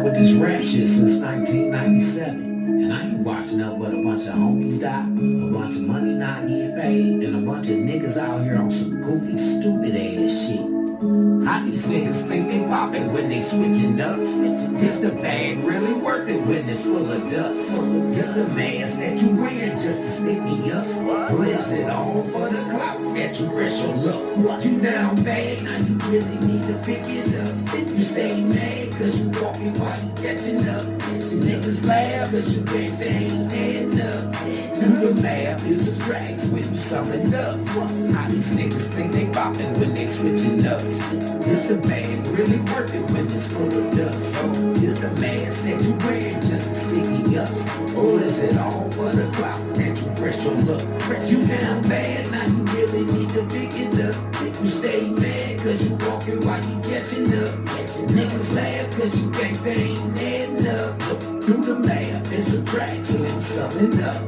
with this rap shit since 1997. And I ain't watching nothing but a bunch of homies die, a bunch of money not getting paid, and a bunch of niggas out here on some goofy, stupid ass shit. How these niggas think they poppin' when they switching up? Is the bag really worth it when it's full of dust? Is the mask that you wearing just to stick me up? Or is it all for the clout that you press your luck? You down bad, now you really need to pick it up. You stay mad cause you walking while you catching up. Niggas laugh cause you think they ain't adding up. Do the math, is the tracks when you sum it up. How these niggas think they poppin' when they switching up? Is the bag really worth it when it's full of dust? Is the mask that you wearing just to sticky up? Or is it all for the clout that you press your luck? You down bad, now you really need to pick it up. You stay mad cause you walking while you catching up. Niggas laugh cause you think they ain't adding up. Do the math, it's a track when you sum it up.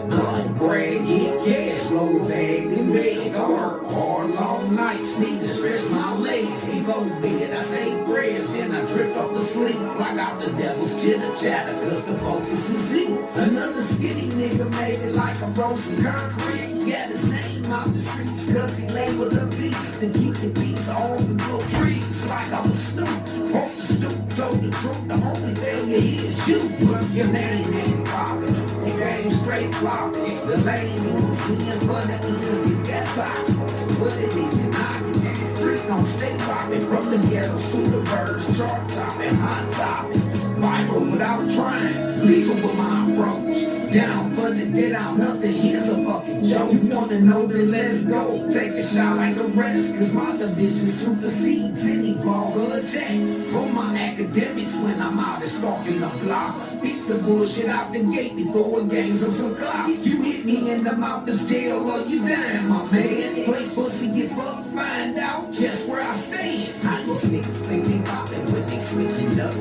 I'm brag, get cash, roll bag and beg. I work hard, long nights, need to stretch my legs. Before bed, I say prayers, then I drift off to sleep. Like out the devil's chitter chatter, cause the focus is deep. Another skinny nigga made it like a rose from concrete. Got his name out the streets, cause he labeled a beast. To keep the beats on the little trees, like I'm a snoop. Off the stoop, told the truth, the only failure here is you. Look, your name ain't poppin', your game straight flopping. The lane is seeing for the ears, you got toxic. But it isn't knocking. Freak gon' stay poppin' from the ghettos to the birds, chart topping, hot topping. Viral without trying, legal with my approach. Down for the get out, nothing here's a fucking joke. You wanna know, then let's go. Take a shot like the rest, cause my division supersedes any vulgar attack. On my academics when I'm out and stalking the block. Beat the bullshit out the gate before it gains up some clock. You hit me in the mouth, this jail, or you dying, my man. Play pussy, get fucked, find out just where I stand. How these niggas think they poppin' when they switching up?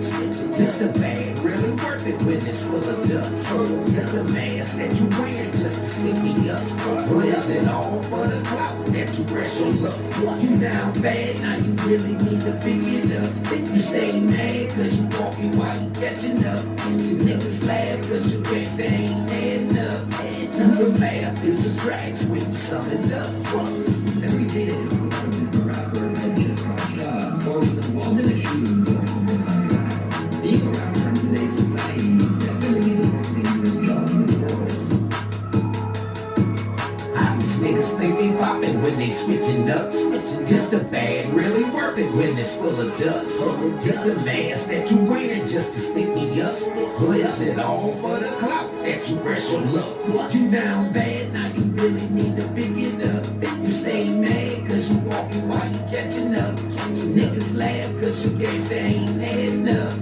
This the bag, really worth it when it's full of dust. It's the mask that you wearing just to stick me up. Or is it all for the clout that you press your luck? You down bad, now you really need to pick it up. You stay mad cause you walking while you catching up. Niggas laugh cause you think they ain't adding up. Do the math, it's the tracks when you sum it up. Every day that took a woman for rapper and just got or was involved in a shooting or something like that. Being a rapper in today's society definitely the most dangerous job in the world. How these niggas think they poppin' when they switching up? Is the bag really worth it when it's full of dust? Is the mask that you wearing just to stick me up? Or is it all for the clout that you press your luck? You down bad, now you really need to pick it up. You stay mad cause you walking while you catching up. Niggas laugh cause you think they ain't adding up.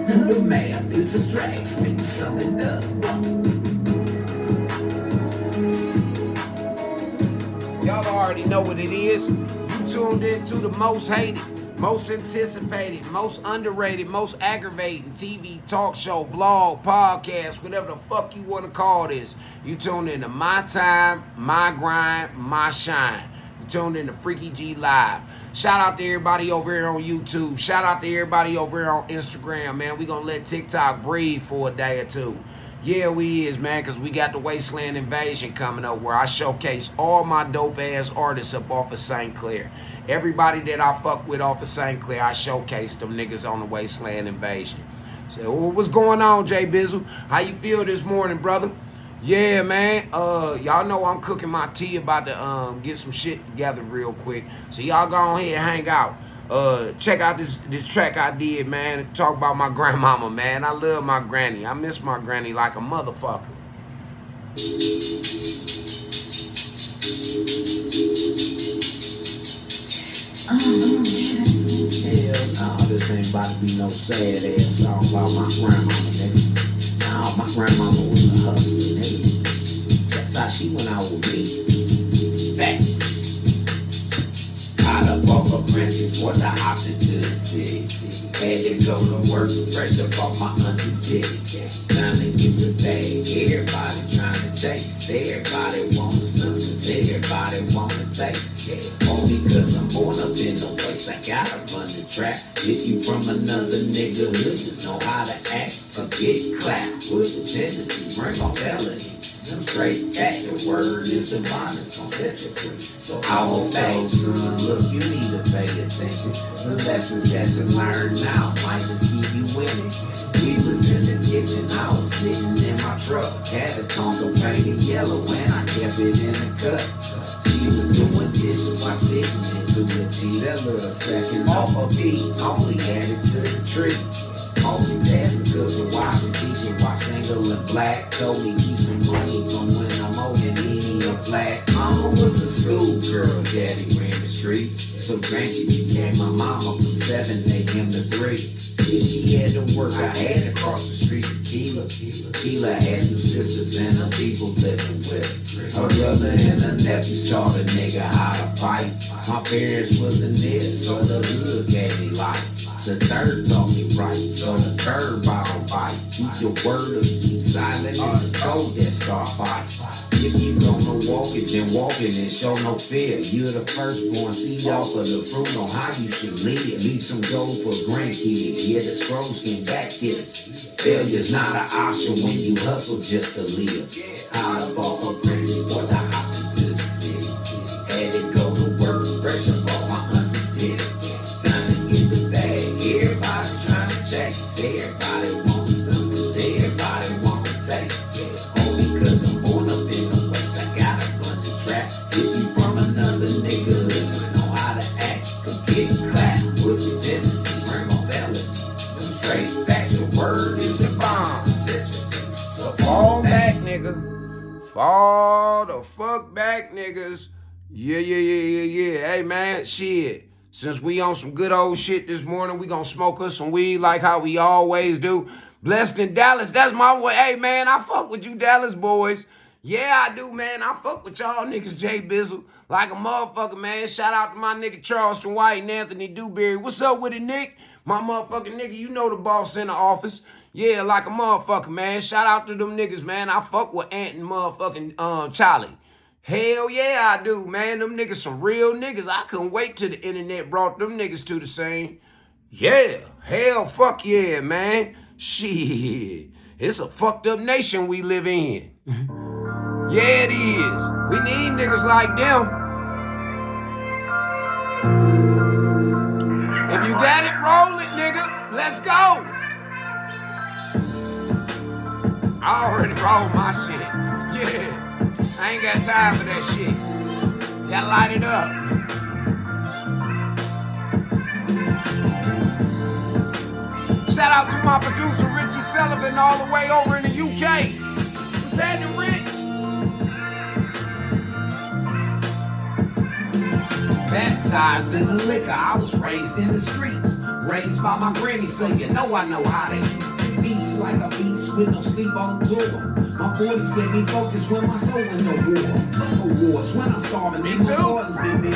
Do the math, it's the tracks when you sum it up. Y'all already know what it is. You tuned into the most hated, most anticipated, most underrated, most aggravating TV talk show, vlog, podcast, whatever the fuck you want to call this. You tuned into My Time, My Grind, My Shine. You tuned into Freaky G Live. Shout out to everybody over here on YouTube. Shout out to everybody over here on Instagram, man. We gonna let TikTok breathe for a day or two. Yeah, we is, man, because we got the Wasteland Invasion coming up where I showcase all my dope-ass artists up off of St. Clair. Everybody that I fuck with off of St. Clair, I showcase them niggas on the Wasteland Invasion. So, what's going on, Jay Bizzle? How you feel this morning, brother? Yeah, man. Y'all know I'm cooking my tea, about to get some shit together real quick. So y'all go on here and hang out. Check out this track I did, man. Talk about my grandmama, man. I love my granny. I miss my granny like a motherfucker. Hell no, this ain't about to be no sad ass song about my grandmama, nigga. Nah, my grandmama was a hustler, nigga. That's how she went out with me. Facts. Out of Boca Princess, once I hopped into the city. Had to go to work, fresh up off my auntie's titty. Time to get the bag, everybody trying to chase. Everybody wanna snoop, cause everybody wanna taste. Only cause I'm born up in the place, I gotta run the track. If you from another niggerhood, just know how to act. Forget clap, push the tendencies, bring on felonies. Them straight cash, the word is the bonus, gon' set you free. So I will say, son, look, you need to pay attention. The lessons that you learn now might just keep you winning. We was in the kitchen, I was sitting in my truck. Had a Tonka painted yellow and I kept it in the cut. She was doing dishes while sticking into the G. That little second off a beat, only added to the tree. Multitasking, cooking, washing, teaching, while single and black. Told me keep some money from when I'm old and eating a flat. Mama was a school girl, daddy ran the streets. So Granny became my mama from 7 a.m. to 3. If she had to work, I had to cross the street to Keela. Keela had some sisters and her people living with her. Her brother and her nephews taught a nigga how to fight. My parents wasn't there, so the hood gave me life. The third taught me right, so the third bottle bite. Keep your word or keep silent, it's the code that start fights. If you gonna walk it, then walk it and show no fear. You're the firstborn, see off of the fruit on how you should live. Leave some gold for grandkids, yeah, the scrolls can back this. Failure's not an option when you hustle just to live. Hot up off of Prince's porch, I hopped into the city. Had to go to work, fresh up off my auntie's titty. Time to get the bag, everybody trying to chase. Everybody wants them, cause everybody want to taste. Only cause I'm born up in the place, I gotta run the track. If you from another nigga, just know how to act. Forget clap, what's the tendency, bring on felonies. Them straight facts, the word is the bomb. So Fall back, nigga. Fall the fuck back, niggas. Yeah. Hey, man, shit. Since we on some good old shit this morning, we gonna smoke us some weed like how we always do. Blessed in Dallas, that's my way. Hey, man, I fuck with you Dallas boys. Yeah, I do, man. I fuck with y'all niggas, Jay Bizzle. Like a motherfucker, man. Shout out to my nigga Charleston White and Anthony Dewberry. What's up with it, Nick? My motherfucking nigga, you know the boss in the office. Yeah, like a motherfucker, man. Shout out to them niggas, man. I fuck with Ant and motherfucking Charlie. Hell yeah, I do, man. Them niggas some real niggas. I couldn't wait till the internet brought them niggas to the scene. Yeah, hell fuck yeah, man. Shit, it's a fucked up nation we live in. Yeah, it is. We need niggas like them. If you got it, roll it, nigga. Let's go. I already rolled my shit. Yeah. I ain't got time for that shit. Gotta light it up. Shout out to my producer Richie Sullivan all the way over in the UK. What's happening, Rich? Baptized in the liquor, I was raised in the streets. Raised by my granny, so you know I know how to eat. Beast like a beast with no sleep on tour. My 40s gave me focus when my soul in the war. Fuck awards when I'm starving, they my gardens been big.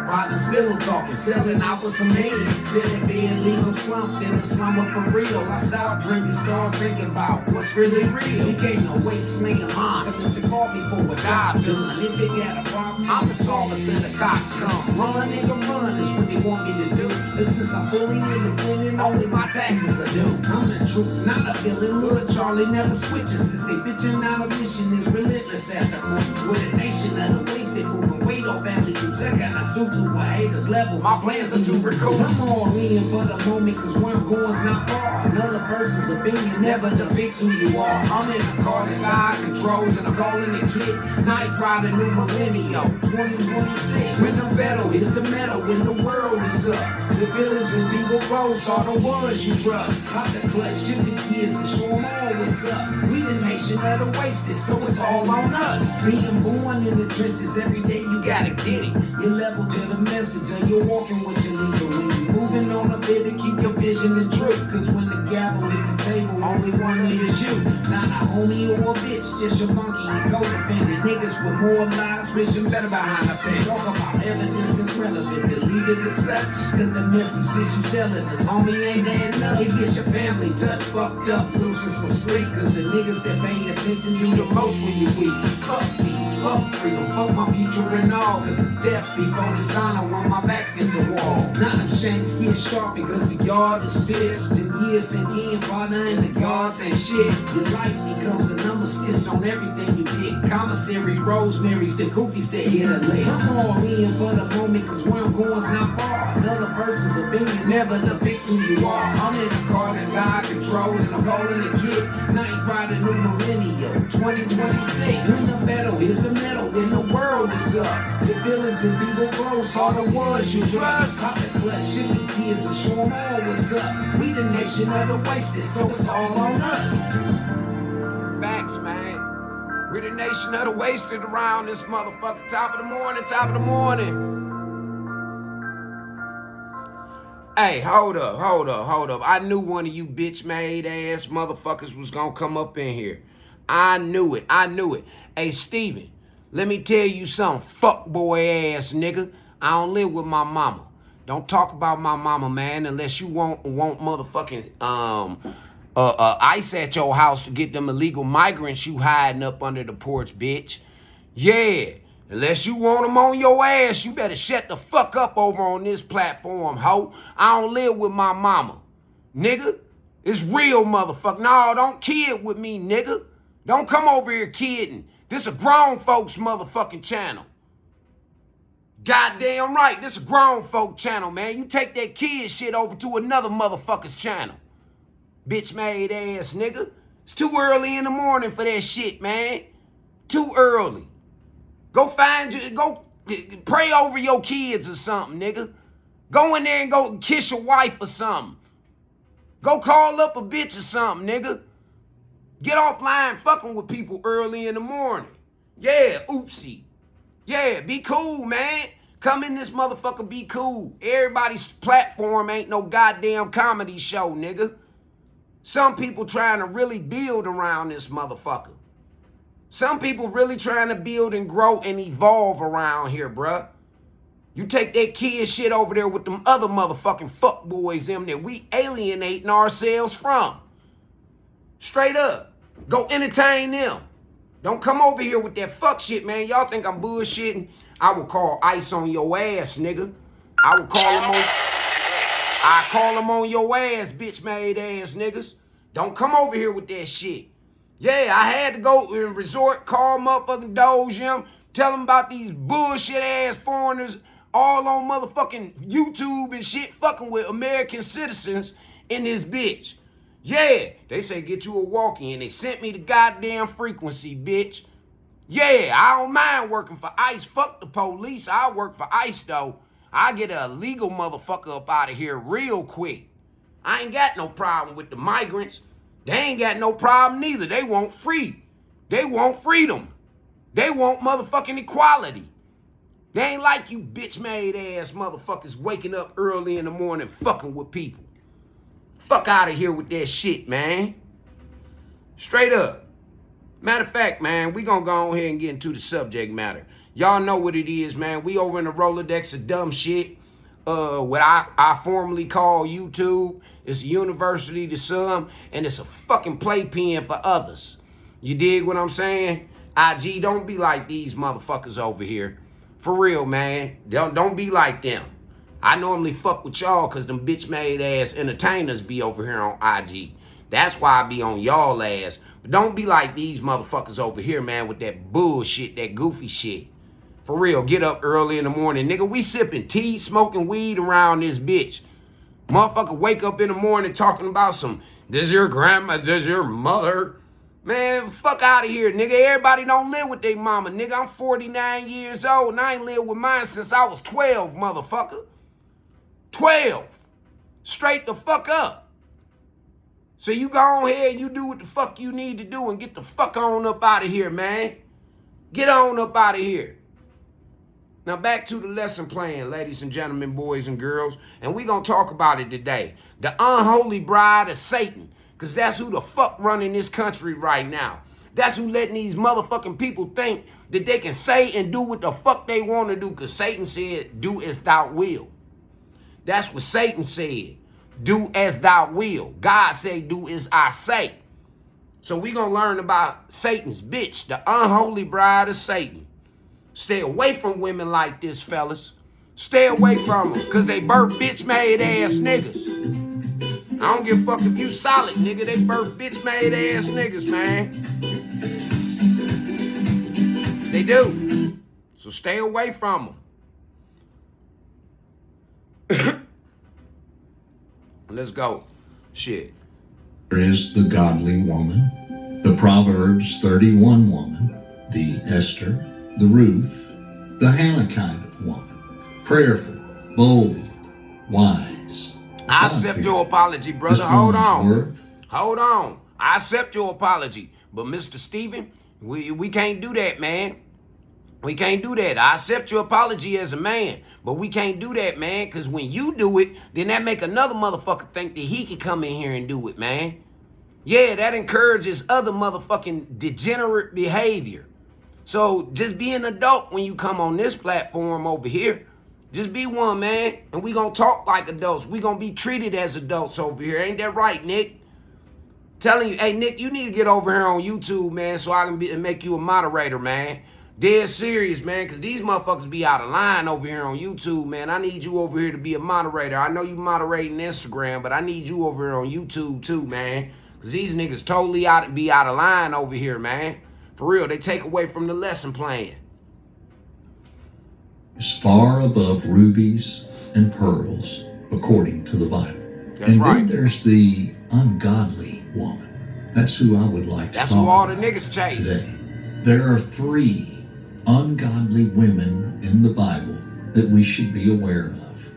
Riding pillow talking, selling out for some head. Till it be illegal slumped in the slumber for real. I start drinking, start thinking about what's really real. It ain't no wasteland mind. Mr. called me for what I've done. If they got a problem, I'ma solve it till the cops come. Run, nigga, run is what they want me to do. But since I'm fully independent, only my taxes are due. I'm the truth, not a villain. Little Charlie never switches. Since they bitching out a mission is relentless after moving. With a nation of the wasted moving weight off Valley, Kentucky, and I stoop to a hater's level. My plans are to record. I'm all in for the moment, cause where I'm going's not far. Another person's opinion never depicts who you are. I'm in the car that God controls, and I'm calling the kid Night Rider New Millennium 2026. When the battle is the metal, when the world is up. The villains and people close are the ones you trust. Pop the clutch, shoot the kids to show them all what's up. We the nation of the wasted, so it's all on us. Being born in the trenches, every day you gotta get it. You're level to the message, and you're walking with your leader. When you're moving on a bit, keep your vision and truth. Cause when the gavel hit the table, only one is you. Not a homie or a bitch, just your monkey and co-defendant. Niggas with more lies, wishing better behind the fence. Talk about evidence that's relevant, then leave it to such. Cause the message shit you selling us, homie, ain't that enough. It gets your family touched, fucked up, losing some sleep. Cause the niggas that pay attention do the most when you weak. Fuck peace, fuck freedom, fuck my future and all. Cause it's death before dishonor when my back's against the wall. Now them shanks get sharp because the yard is fixed. And years and in, partner in the guards and shit. Your life becomes a number stitched on everything you get. Commissaries, Rosemary's, the goofies that hit a leg. I'm all in for the moment cause where I'm going's not far. Another person's opinion never depicts who you are. I'm in a car that God controls and I'm rolling the kid. Night riding new millennium, 2026. When the metal is the metal, when the world is up. The villains and people gross, all the ones you trust. Pop the clutch, shit the kids and show them all what's up. We the nation of the wasted, so it's all on us. Facts, man. We're the nation of the wasted around this motherfucker. Top of the morning, top of the morning. Hey, hold up. I knew one of you bitch-made ass motherfuckers was gonna come up in here. I knew it. Hey, Steven, let me tell you something, fuckboy ass nigga. I don't live with my mama. Don't talk about my mama, man, unless you want motherfucking ICE at your house to get them illegal migrants you hiding up under the porch, bitch. Yeah, unless you want them on your ass, you better shut the fuck up over on this platform, ho. I don't live with my mama. Nigga, it's real, motherfucker. No, don't kid with me, nigga. Don't come over here kidding. This a grown folks motherfucking channel. Goddamn right, this a grown folk channel, man. You take that kid shit over to another motherfucker's channel. Bitch made ass nigga. It's too early in the morning for that shit, man. Too early. Go pray over your kids or something, nigga. Go in there and go kiss your wife or something. Go call up a bitch or something, nigga. Get offline fucking with people early in the morning. Yeah, oopsie. Yeah, be cool, man. Come in this motherfucker, be cool. Everybody's platform ain't no goddamn comedy show, nigga. Some people trying to really build around this motherfucker. Some people really trying to build and grow and evolve around here, bruh. You take that kid shit over there with them other motherfucking fuckboys, them that we alienating ourselves from. Straight up. Go entertain them. Don't come over here with that fuck shit, man. Y'all think I'm bullshitting? I will call ICE on your ass, nigga. I call them on your ass, bitch made ass niggas. Don't come over here with that shit. Yeah, I had to go and resort, call motherfucking Doge, tell them about these bullshit ass foreigners all on motherfucking YouTube and shit fucking with American citizens in this bitch. Yeah, they say get you a walk-in. They sent me the goddamn frequency, bitch. Yeah, I don't mind working for ICE. Fuck the police. I work for ICE, though. I get a legal motherfucker up out of here real quick. I ain't got no problem with the migrants. They ain't got no problem neither. They want free. They want freedom. They want motherfucking equality. They ain't like you bitch-made ass motherfuckers waking up early in the morning fucking with people. Fuck out of here with that shit, man. Straight up. Matter of fact, man, we gonna go ahead and get into the subject matter. Y'all know what it is, man. We over in the Rolodex of dumb shit. What I formerly call YouTube. It's a university to some, and it's a fucking playpen for others. You dig what I'm saying? IG, don't be like these motherfuckers over here. For real, man. Don't be like them. I normally fuck with y'all because them bitch-made ass entertainers be over here on IG. That's why I be on y'all ass. But don't be like these motherfuckers over here, man, with that bullshit, that goofy shit. For real, get up early in the morning. Nigga, we sipping tea, smoking weed around this bitch. Motherfucker wake up in the morning talking about some, this your grandma, this your mother. Man, fuck out of here, nigga. Everybody don't live with their mama, nigga. I'm 49 years old and I ain't lived with mine since I was 12, motherfucker. 12. Straight the fuck up. So you go on ahead and you do what the fuck you need to do and get the fuck on up out of here, man. Get on up out of here. Now back to the lesson plan, ladies and gentlemen, boys and girls. And we gonna talk about it today. The unholy bride of Satan. Because that's who the fuck running this country right now. That's who letting these motherfucking people think that they can say and do what the fuck they want to do. Because Satan said, do as thou will. That's what Satan said. Do as thou will. God said, do as I say. So we gonna learn about Satan's bitch, the unholy bride of Satan. Stay away from women like this, fellas. Stay away from them, because they birth bitch-made ass niggas. I don't give a fuck if you solid, nigga. They birth bitch-made ass niggas, man. They do. So stay away from them. Let's go. Shit. There is the godly woman, the Proverbs 31 woman, the Esther, the Ruth, the Hannah kind of woman, prayerful, bold, wise. I accept your apology, brother. Hold on. Hold on. I accept your apology. But Mr. Steven, we can't do that, man. We can't do that. I accept your apology as a man, but we can't do that, man, because when you do it, then that make another motherfucker think that he can come in here and do it, man. Yeah, that encourages other motherfucking degenerate behavior. So just be an adult when you come on this platform over here. Just be one, man, and we gonna talk like adults. We gonna be treated as adults over here. Ain't that right, Nick? Telling you, hey, Nick, you need to get over here on YouTube, man, so I can make you a moderator, man. Dead serious, man, because these motherfuckers be out of line over here on YouTube, man. I need you over here to be a moderator. I know you moderating Instagram, but I need you over here on YouTube too, man, because these niggas totally be out of line over here, man. For real, they take away from the lesson plan. Is far above rubies and pearls, according to the Bible. That's and right. Then there's the ungodly woman. That's who I would like to That's talk who all the about niggas chase. today. There are 3 ungodly women in the Bible that we should be aware of.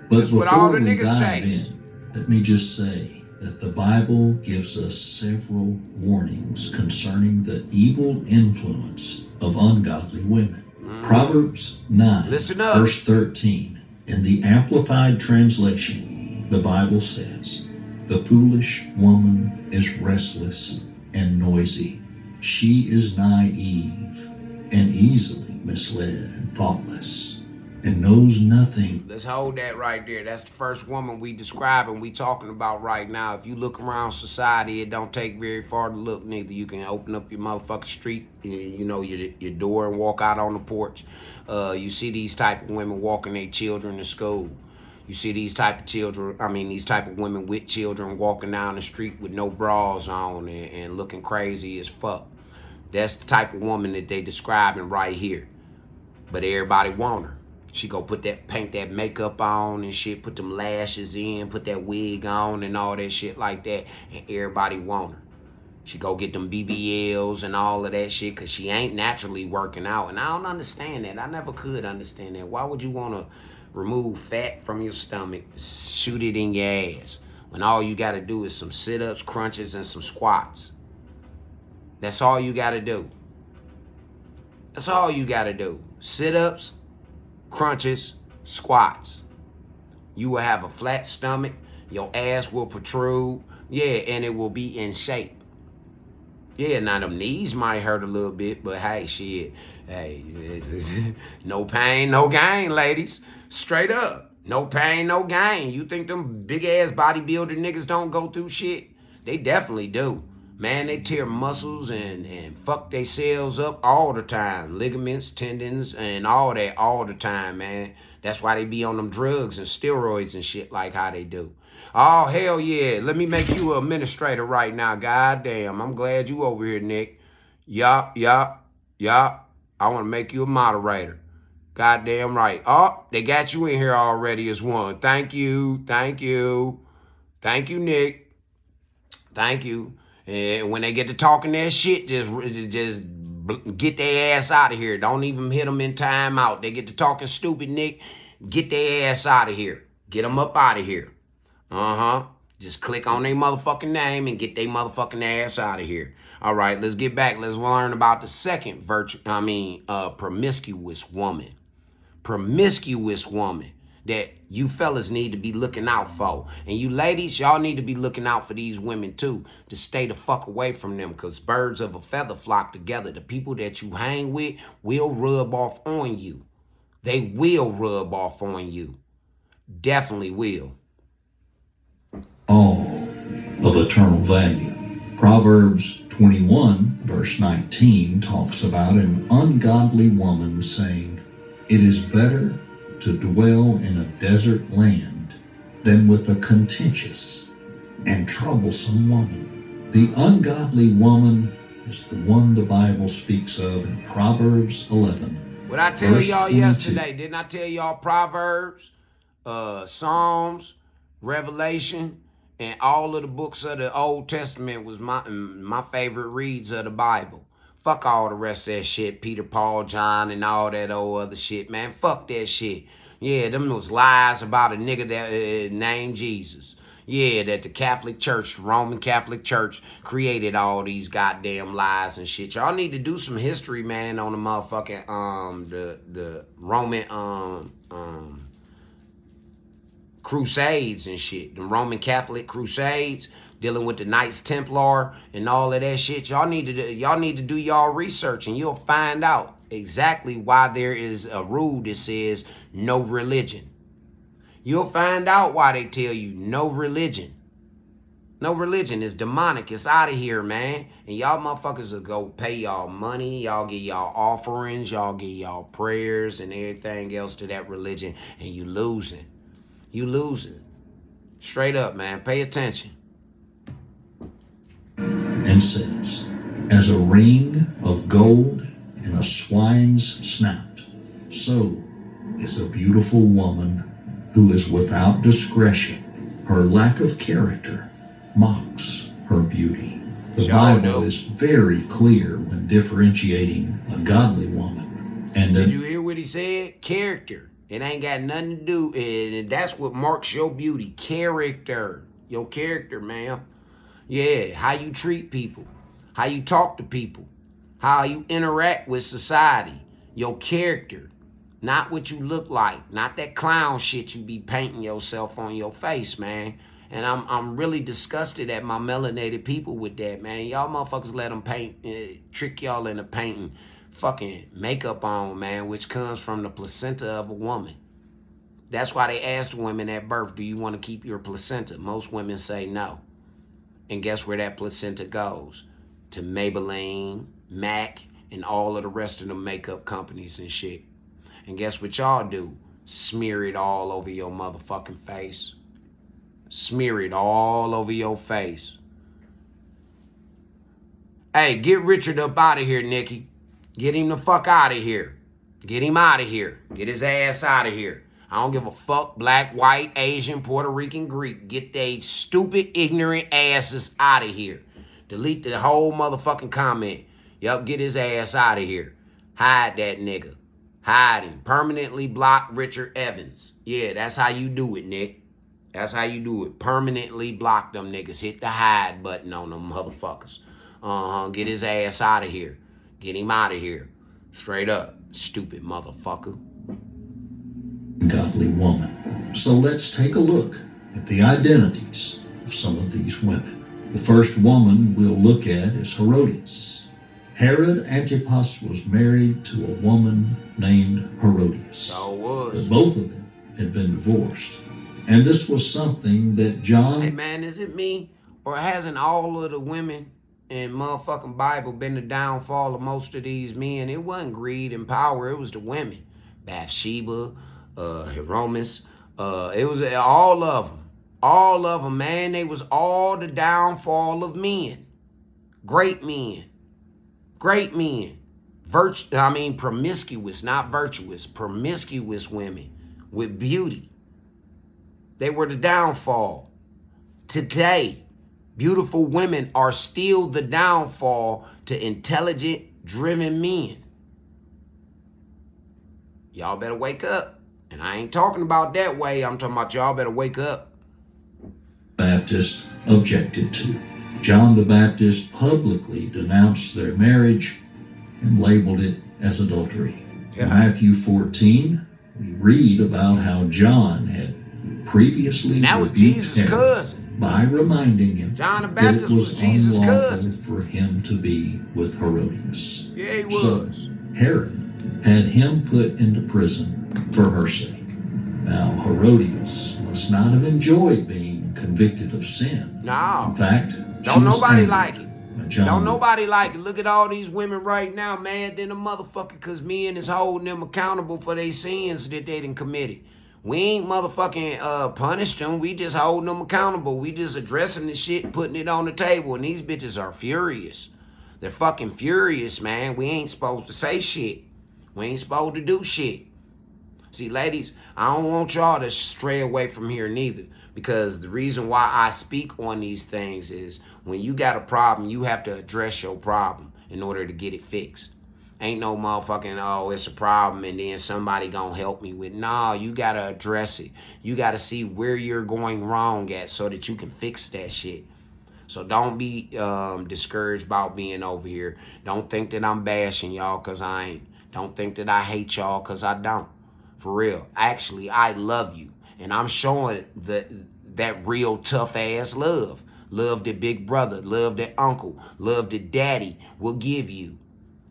But That's what all before the we niggas dive chase. in, let me just say that the Bible gives us several warnings concerning the evil influence of ungodly women. Proverbs 9, Listen up. verse 13. In the Amplified Translation, the Bible says, "The foolish woman is restless and noisy. She is naive and easily misled and thoughtless, and knows nothing." Let's hold that right there. That's the first woman we describe and we talking about right now. If you look around society, it don't take very far to look, neither. You can open up your motherfucking street, you know, your door and walk out on the porch. You see these type of women walking their children to school. You see these type of women with children walking down the street with no bras on and looking crazy as fuck. That's the type of woman that they describing right here. But everybody want her. She go paint that makeup on and shit, put them lashes in, put that wig on and all that shit like that, and everybody want her. She go get them BBLs and all of that shit because she ain't naturally working out. And I don't understand that. I never could understand that. Why would you want to remove fat from your stomach, shoot it in your ass, when all you got to do is some sit-ups, crunches, and some squats? That's all you got to do. That's all you got to do. Sit-ups, crunches, squats. You will have a flat stomach. Your ass will protrude. Yeah, and it will be in shape. Yeah, now them knees might hurt a little bit, but hey, shit. Hey, no pain, no gain, ladies. Straight up. No pain, no gain. You think them big-ass bodybuilder niggas don't go through shit? They definitely do. Man, they tear muscles and fuck they cells up all the time. Ligaments, tendons, and all that all the time, man. That's why they be on them drugs and steroids and shit like how they do. Oh, hell yeah. Let me make you an administrator right now. God damn. I'm glad you over here, Nick. Yup. I want to make you a moderator. Goddamn right. Oh, they got you in here already as one. Thank you, Nick. Thank you. And when they get to talking that shit, just get their ass out of here. Don't even hit them in timeout. They get to talking stupid, Nick. Get their ass out of here. Get them up out of here. Just click on their motherfucking name and get their motherfucking ass out of here. All right, let's get back. Let's learn about the second promiscuous woman. Promiscuous woman. that you fellas need to be looking out for. And you ladies, y'all need to be looking out for these women too, to stay the fuck away from them, because birds of a feather flock together. The people that you hang with will rub off on you. They will rub off on you. Definitely will. All of eternal value. Proverbs 21 verse 19 talks about an ungodly woman saying, "It is better to dwell in a desert land than with a contentious and troublesome woman." The ungodly woman is the one the Bible speaks of in Proverbs 11. What I tell verse y'all 22. yesterday, didn't I tell y'all Proverbs, Psalms, Revelation, and all of the books of the Old Testament was my favorite reads of the Bible. Fuck all the rest of that shit, Peter, Paul, John, and all that old other shit, man. Fuck that shit. Yeah, them was lies about a nigga that named Jesus. Yeah, that the Catholic Church, the Roman Catholic Church, created all these goddamn lies and shit. Y'all need to do some history, man, on the motherfucking the Roman Crusades and shit. The Roman Catholic Crusades, dealing with the Knights Templar and all of that shit. Y'all need to do y'all research, and you'll find out exactly why there is a rule that says no religion. You'll find out why they tell you no religion. No religion is demonic. It's out of here, man. And y'all motherfuckers will go pay y'all money. Y'all get y'all offerings. Y'all get y'all prayers and everything else to that religion. And you losing. You losing. Straight up, man. Pay attention. And says, "As a ring of gold in a swine's snout, so is a beautiful woman who is without discretion. Her lack of character mocks her beauty." The Bible is very clear when differentiating a godly woman. And Did you hear what he said? Character. It ain't got nothing to do, and that's what marks your beauty. Character. Your character, man. Yeah, how you treat people, how you talk to people, how you interact with society. Your character. Not what you look like. Not that clown shit you be painting yourself on your face, man. And I'm really disgusted at my melanated people with that, man. Y'all motherfuckers let them paint, trick y'all into painting fucking makeup on, man, which comes from the placenta of a woman. That's why they asked women at birth, do you want to keep your placenta? Most women say no. And guess where that placenta goes? To Maybelline, MAC, and all of the rest of the makeup companies and shit. And guess what y'all do? Smear it all over your motherfucking face. Smear it all over your face. Hey, get Richard up out of here, Nikki. Get him the fuck out of here. Get him out of here. Get his ass out of here. I don't give a fuck, black, white, Asian, Puerto Rican, Greek. Get they stupid, ignorant asses out of here. Delete the whole motherfucking comment. Yup, get his ass out of here. Hide that nigga. Hide him. Permanently block Richard Evans. Yeah, that's how you do it, Nick. That's how you do it. Permanently block them niggas. Hit the hide button on them motherfuckers. Get his ass out of here. Get him out of here. Straight up. Stupid motherfucker. Godly woman. So let's take a look at the identities of some of these women. The first woman we'll look at is Herodias. Herod Antipas was married to a woman named Herodias. So was. But both of them had been divorced. And this was something that John... Hey man, is it me? Or hasn't all of the women in motherfucking Bible been the downfall of most of these men? It wasn't greed and power, it was the women. Bathsheba, Heromis, it was all of them. All of them, man. They was all the downfall of men. Great men. Great men. Promiscuous, not virtuous. Promiscuous women with beauty. They were the downfall. Today, beautiful women are still the downfall to intelligent, driven men. Y'all better wake up. And I ain't talking about that way. I'm talking about y'all better wake up. Baptist objected to. John the Baptist publicly denounced their marriage and labeled it as adultery. Yeah. Matthew 14, We read about how John had previously And that was rebuked Jesus' Herod cousin. by reminding him John the that it Baptist was was Jesus' unlawful cousin. for him to be with Herodias. Yeah, he So was. Herod had him put into prison for her sake. Now Herodias must not have enjoyed being convicted of sin. No. In fact, she Don't was nobody angry like it. when John Don't nobody like it. Look at all these women right now, mad than a motherfucker, because men is holding them accountable for their sins that they done committed. We ain't motherfucking punished them. We just holding them accountable. We just addressing the shit, putting it on the table. And these bitches are furious. They're fucking furious, man. We ain't supposed to say shit. We ain't supposed to do shit. See, ladies, I don't want y'all to stray away from here neither. Because the reason why I speak on these things is when you got a problem, you have to address your problem in order to get it fixed. Ain't no motherfucking, oh, it's a problem and then somebody gonna help me with. Nah, you gotta address it. You gotta see where you're going wrong at so that you can fix that shit. So don't be discouraged about being over here. Don't think that I'm bashing y'all because I ain't. Don't think that I hate y'all because I don't. For real. Actually, I love you. And I'm showing that real tough ass love. Love that big brother, love that uncle, love that daddy will give you.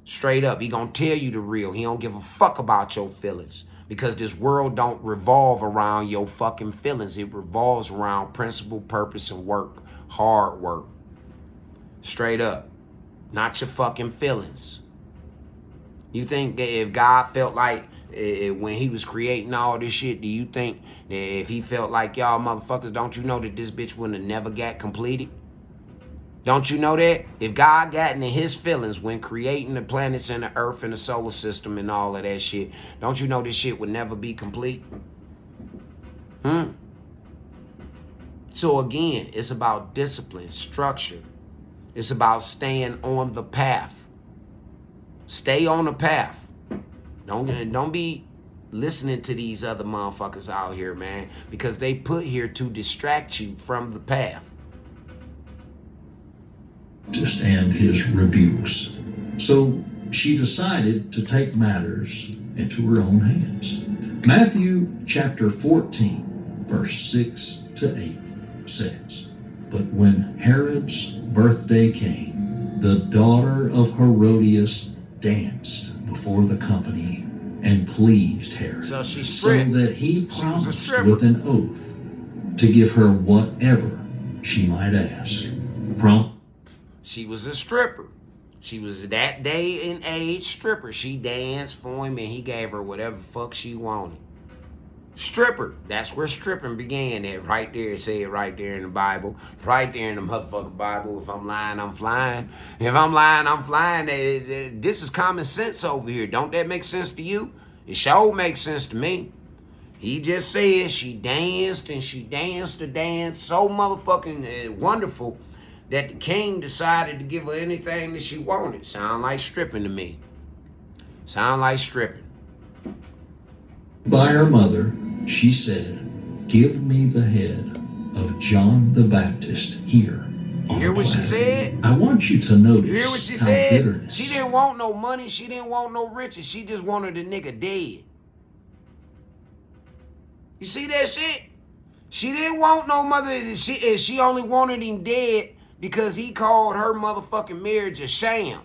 Straight up, he gonna tell you the real. He don't give a fuck about your feelings. Because this world don't revolve around your fucking feelings. It revolves around principle, purpose, and work. Hard work. Straight up. Not your fucking feelings. You think that if God felt like when he was creating all this shit, do you think that if he felt like y'all motherfuckers, don't you know that this bitch wouldn't have never got completed? Don't you know that? If God got into his feelings when creating the planets and the earth and the solar system and all of that shit, don't you know this shit would never be complete? So again, it's about discipline, structure. It's about staying on the path. Stay on the path. Don't be listening to these other motherfuckers out here, man, because they put here to distract you from the path. And his rebukes. So she decided to take matters into her own hands. Matthew chapter 14, verse 6 to 8 says, But when Herod's birthday came, the daughter of Herodias danced before the company and pleased Herod, So she so stripped. that he She was a promised stripper. with an oath to give her whatever she might ask. She was a stripper. She was that day and age stripper. She danced for him and he gave her whatever the fuck she wanted. Stripper. That's where stripping began at. Right there. It said right there in the Bible. Right there in the motherfucking Bible. If I'm lying, I'm flying. If I'm lying, I'm flying. This is common sense over here. Don't that make sense to you? It sure makes sense to me. He just said she danced and she danced the dance so motherfucking wonderful that the king decided to give her anything that she wanted. Sound like stripping to me. Sound like stripping. By her mother, she said, Give me the head of John the Baptist here. You hear what she said? I want you to notice You hear what she how said? bitterness. She didn't want no money. She didn't want no riches. She just wanted the nigga dead. You see that shit? She didn't want no mother. She only wanted him dead because he called her motherfucking marriage a sham.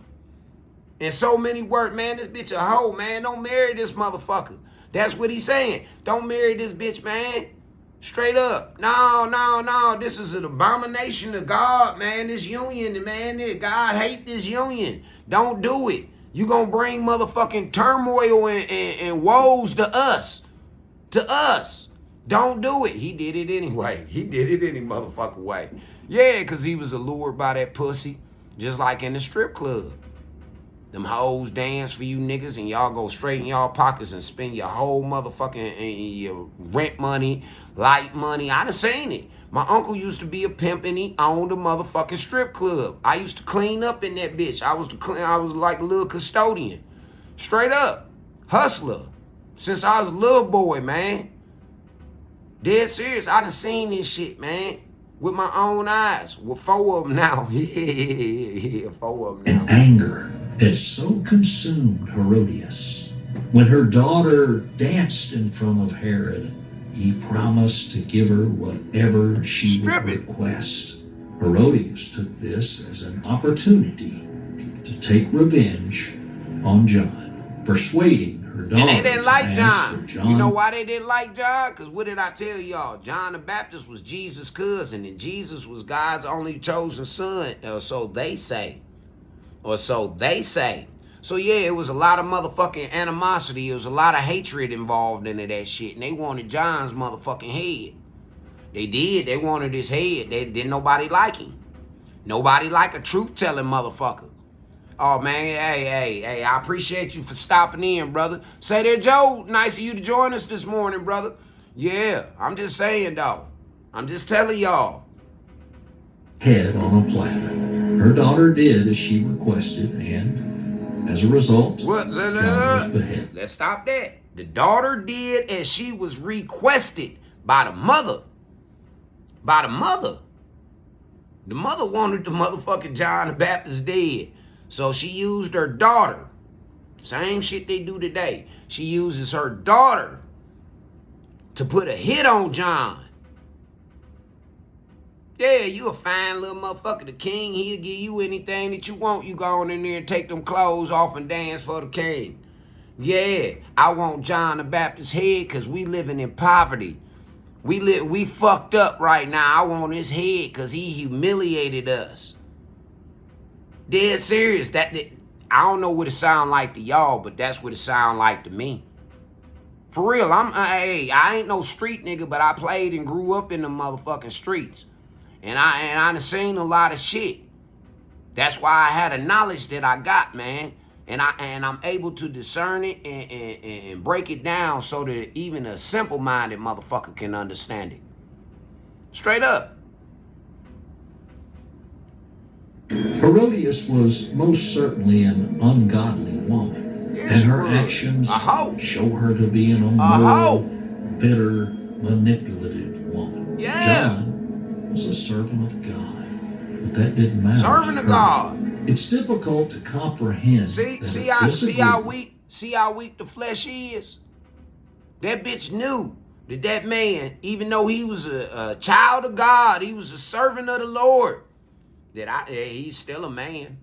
In so many words, man, this bitch a hoe, man. Don't marry this motherfucker. That's what he's saying. Don't marry this bitch, man. Straight up. No. This is an abomination to God, man. This union, man. God hate this union. Don't do it. You gonna bring motherfucking turmoil and woes to us. To us. Don't do it. He did it anyway. He did it any motherfucking way. Yeah, because he was allured by that pussy. Just like in the strip club. Them hoes dance for you niggas and y'all go straight in y'all pockets and spend your whole motherfucking your rent money, light money. I done seen it. My uncle used to be a pimp and he owned a motherfucking strip club. I used to clean up in that bitch. I was like a little custodian. Straight up. Hustler. Since I was a little boy, man. Dead serious. I done seen this shit, man. With my own eyes. With 4 of them now. Yeah, 4 of them now. And anger had so consumed Herodias When her daughter danced in front of Herod, he promised to give her whatever she Strip would it. request. Herodias took this as an opportunity to take revenge on John, persuading her daughter And they didn't to like ask for John. You know why they didn't like John? Because what did I tell y'all? John the Baptist was Jesus' cousin, and Jesus was God's only chosen son, or so they say. Or so they say. So yeah, it was a lot of motherfucking animosity. It was a lot of hatred involved into that shit. And they wanted John's motherfucking head. They did. They wanted his head. Didn't nobody like him. Nobody like a truth-telling motherfucker. Oh, man, hey, I appreciate you for stopping in, brother. Say there, Joe, nice of you to join us this morning, brother. Yeah, I'm just saying, though. I'm just telling y'all. Head on a platter. Her daughter did as she requested, and as a result, John was beheaded. Let's stop that. The daughter did as she was requested by the mother. By the mother. The mother wanted the motherfucking John the Baptist dead. So she used her daughter. Same shit they do today. She uses her daughter to put a hit on John. Yeah, you a fine little motherfucker. The king, he'll give you anything that you want. You go on in there and take them clothes off and dance for the king. Yeah, I want John the Baptist's head because we living in poverty. We fucked up right now. I want his head because he humiliated us. Dead serious. That I don't know what it sound like to y'all, but that's what it sound like to me. For real, I ain't no street nigga, but I played and grew up in the motherfucking streets. And I done seen a lot of shit. That's why I had a knowledge that I got, man. And I'm able to discern it and break it down so that even a simple-minded motherfucker can understand it. Straight up. Herodias was most certainly an ungodly woman, Yeah, and she her was. actions A hoe. show her to be an hoe. immoral, bitter, manipulative woman. Yeah. John was a servant of God, but that didn't matter. Servant to of her. God. It's difficult to comprehend. See how weak the flesh is. That bitch knew that man, even though he was a child of God, he was a servant of the Lord. He's still a man.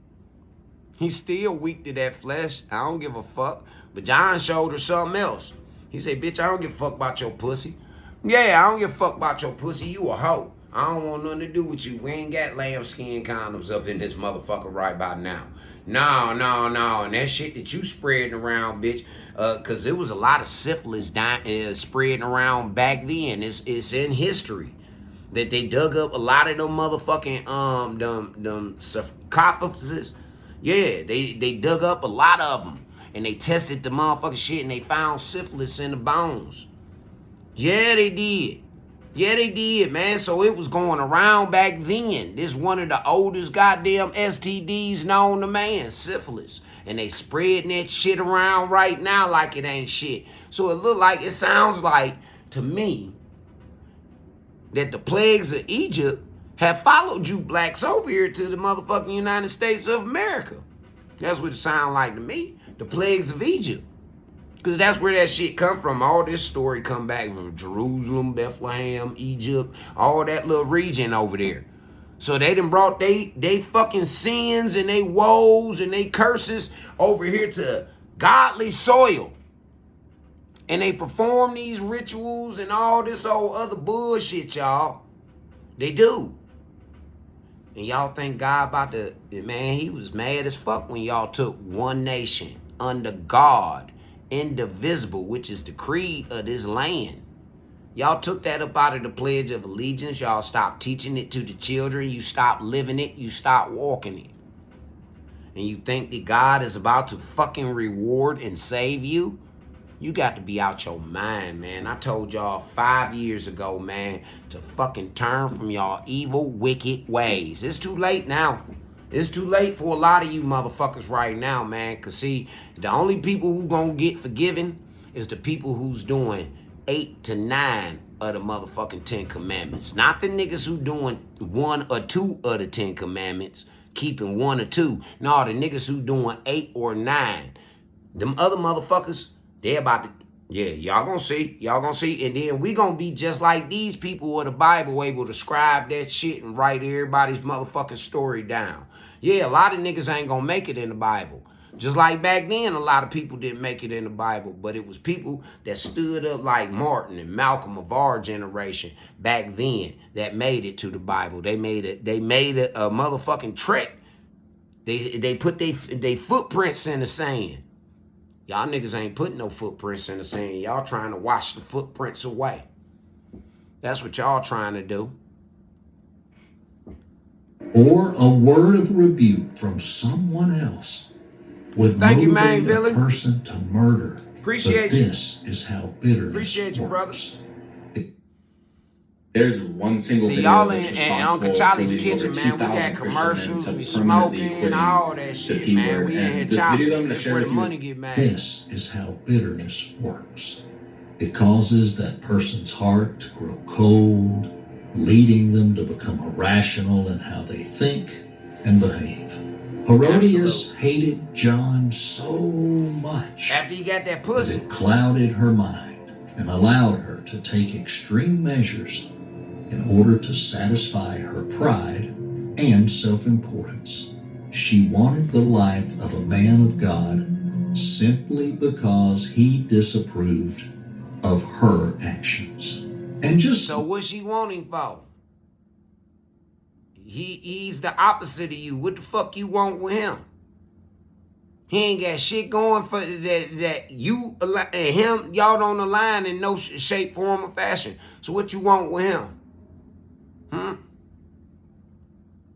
He's still weak to that flesh. I don't give a fuck. But John showed her something else. He said, bitch, I don't give a fuck about your pussy. Yeah, I don't give a fuck about your pussy. You a hoe. I don't want nothing to do with you. We ain't got lambskin condoms up in this motherfucker right about now. No. And that shit that you spreading around, bitch, because it was a lot of syphilis spreading around back then. It's in history that they dug up a lot of them motherfucking them sarcophaguses. Yeah, they dug up a lot of them and they tested the motherfucking shit and they found syphilis in the bones. Yeah, they did. Yeah, they did, man. So it was going around back then. This one of the oldest goddamn STDs known to man, syphilis. And they spreading that shit around right now like it ain't shit. So it sounds like, to me, that the plagues of Egypt have followed you blacks over here to the motherfucking United States of America. That's what it sounds like to me. The plagues of Egypt. Because that's where that shit come from. All this story come back from Jerusalem, Bethlehem, Egypt, all that little region over there. So they done brought they fucking sins and they woes and they curses over here to godly soil. And they perform these rituals and all this old other bullshit, y'all. They do. And y'all think God about to, man, he was mad as fuck when y'all took one nation under God, indivisible, which is the creed of this land. Y'all took that up out of the Pledge of Allegiance. Y'all stopped teaching it to the children. You stopped living it. You stopped walking it. And you think that God is about to fucking reward and save you? You got to be out your mind, man. I told y'all 5 years ago, man, to fucking turn from y'all evil, wicked ways. It's too late now. It's too late for a lot of you motherfuckers right now, man. Because, see, the only people who gonna get forgiven is the people who's doing 8 to 9 of the motherfucking 10 Commandments. Not the niggas who doing 1 or 2 of the 10 Commandments, keeping 1 or 2. No, the niggas who doing 8 or 9. Them other motherfuckers, They about to, yeah, y'all gonna see. Y'all gonna see. And then we gonna be just like these people of the Bible, able to scribe that shit and write everybody's motherfucking story down. Yeah, a lot of niggas ain't gonna make it in the Bible. Just like back then, a lot of people didn't make it in the Bible, but it was people that stood up like Martin and Malcolm of our generation back then that made it to the Bible. They made it a motherfucking trek. They put they footprints in the sand. Y'all niggas ain't putting no footprints in the sand. Y'all trying to wash the footprints away. That's what y'all trying to do. Or a word of rebuke from someone else would Thank you, motivate man, a Billy. person to murder. Appreciate but you. This is how bitterness Appreciate you, works. There's one single See, video y'all that's in responsible Uncle for Charlie's leading over kitchen, man. We 2,000 got Christian men commercials, to we permanently smoking, quitting all that the shit, P man. word. We in here And this chopping. video that I'm going to That's share where the with you, money get made. This is how bitterness works. It causes that person's heart to grow cold, leading them to become irrational in how they think and behave. Herodias hated John so much After you got that that pussy. it clouded her mind and allowed her to take extreme measures in order to satisfy her pride and self-importance. She wanted the life of a man of God simply because he disapproved of her actions. And just So what's she wanting for? He's the opposite of you. What the fuck you want with him? He ain't got shit going for that you and him, y'all don't align in no shape, form, or fashion. So what you want with him?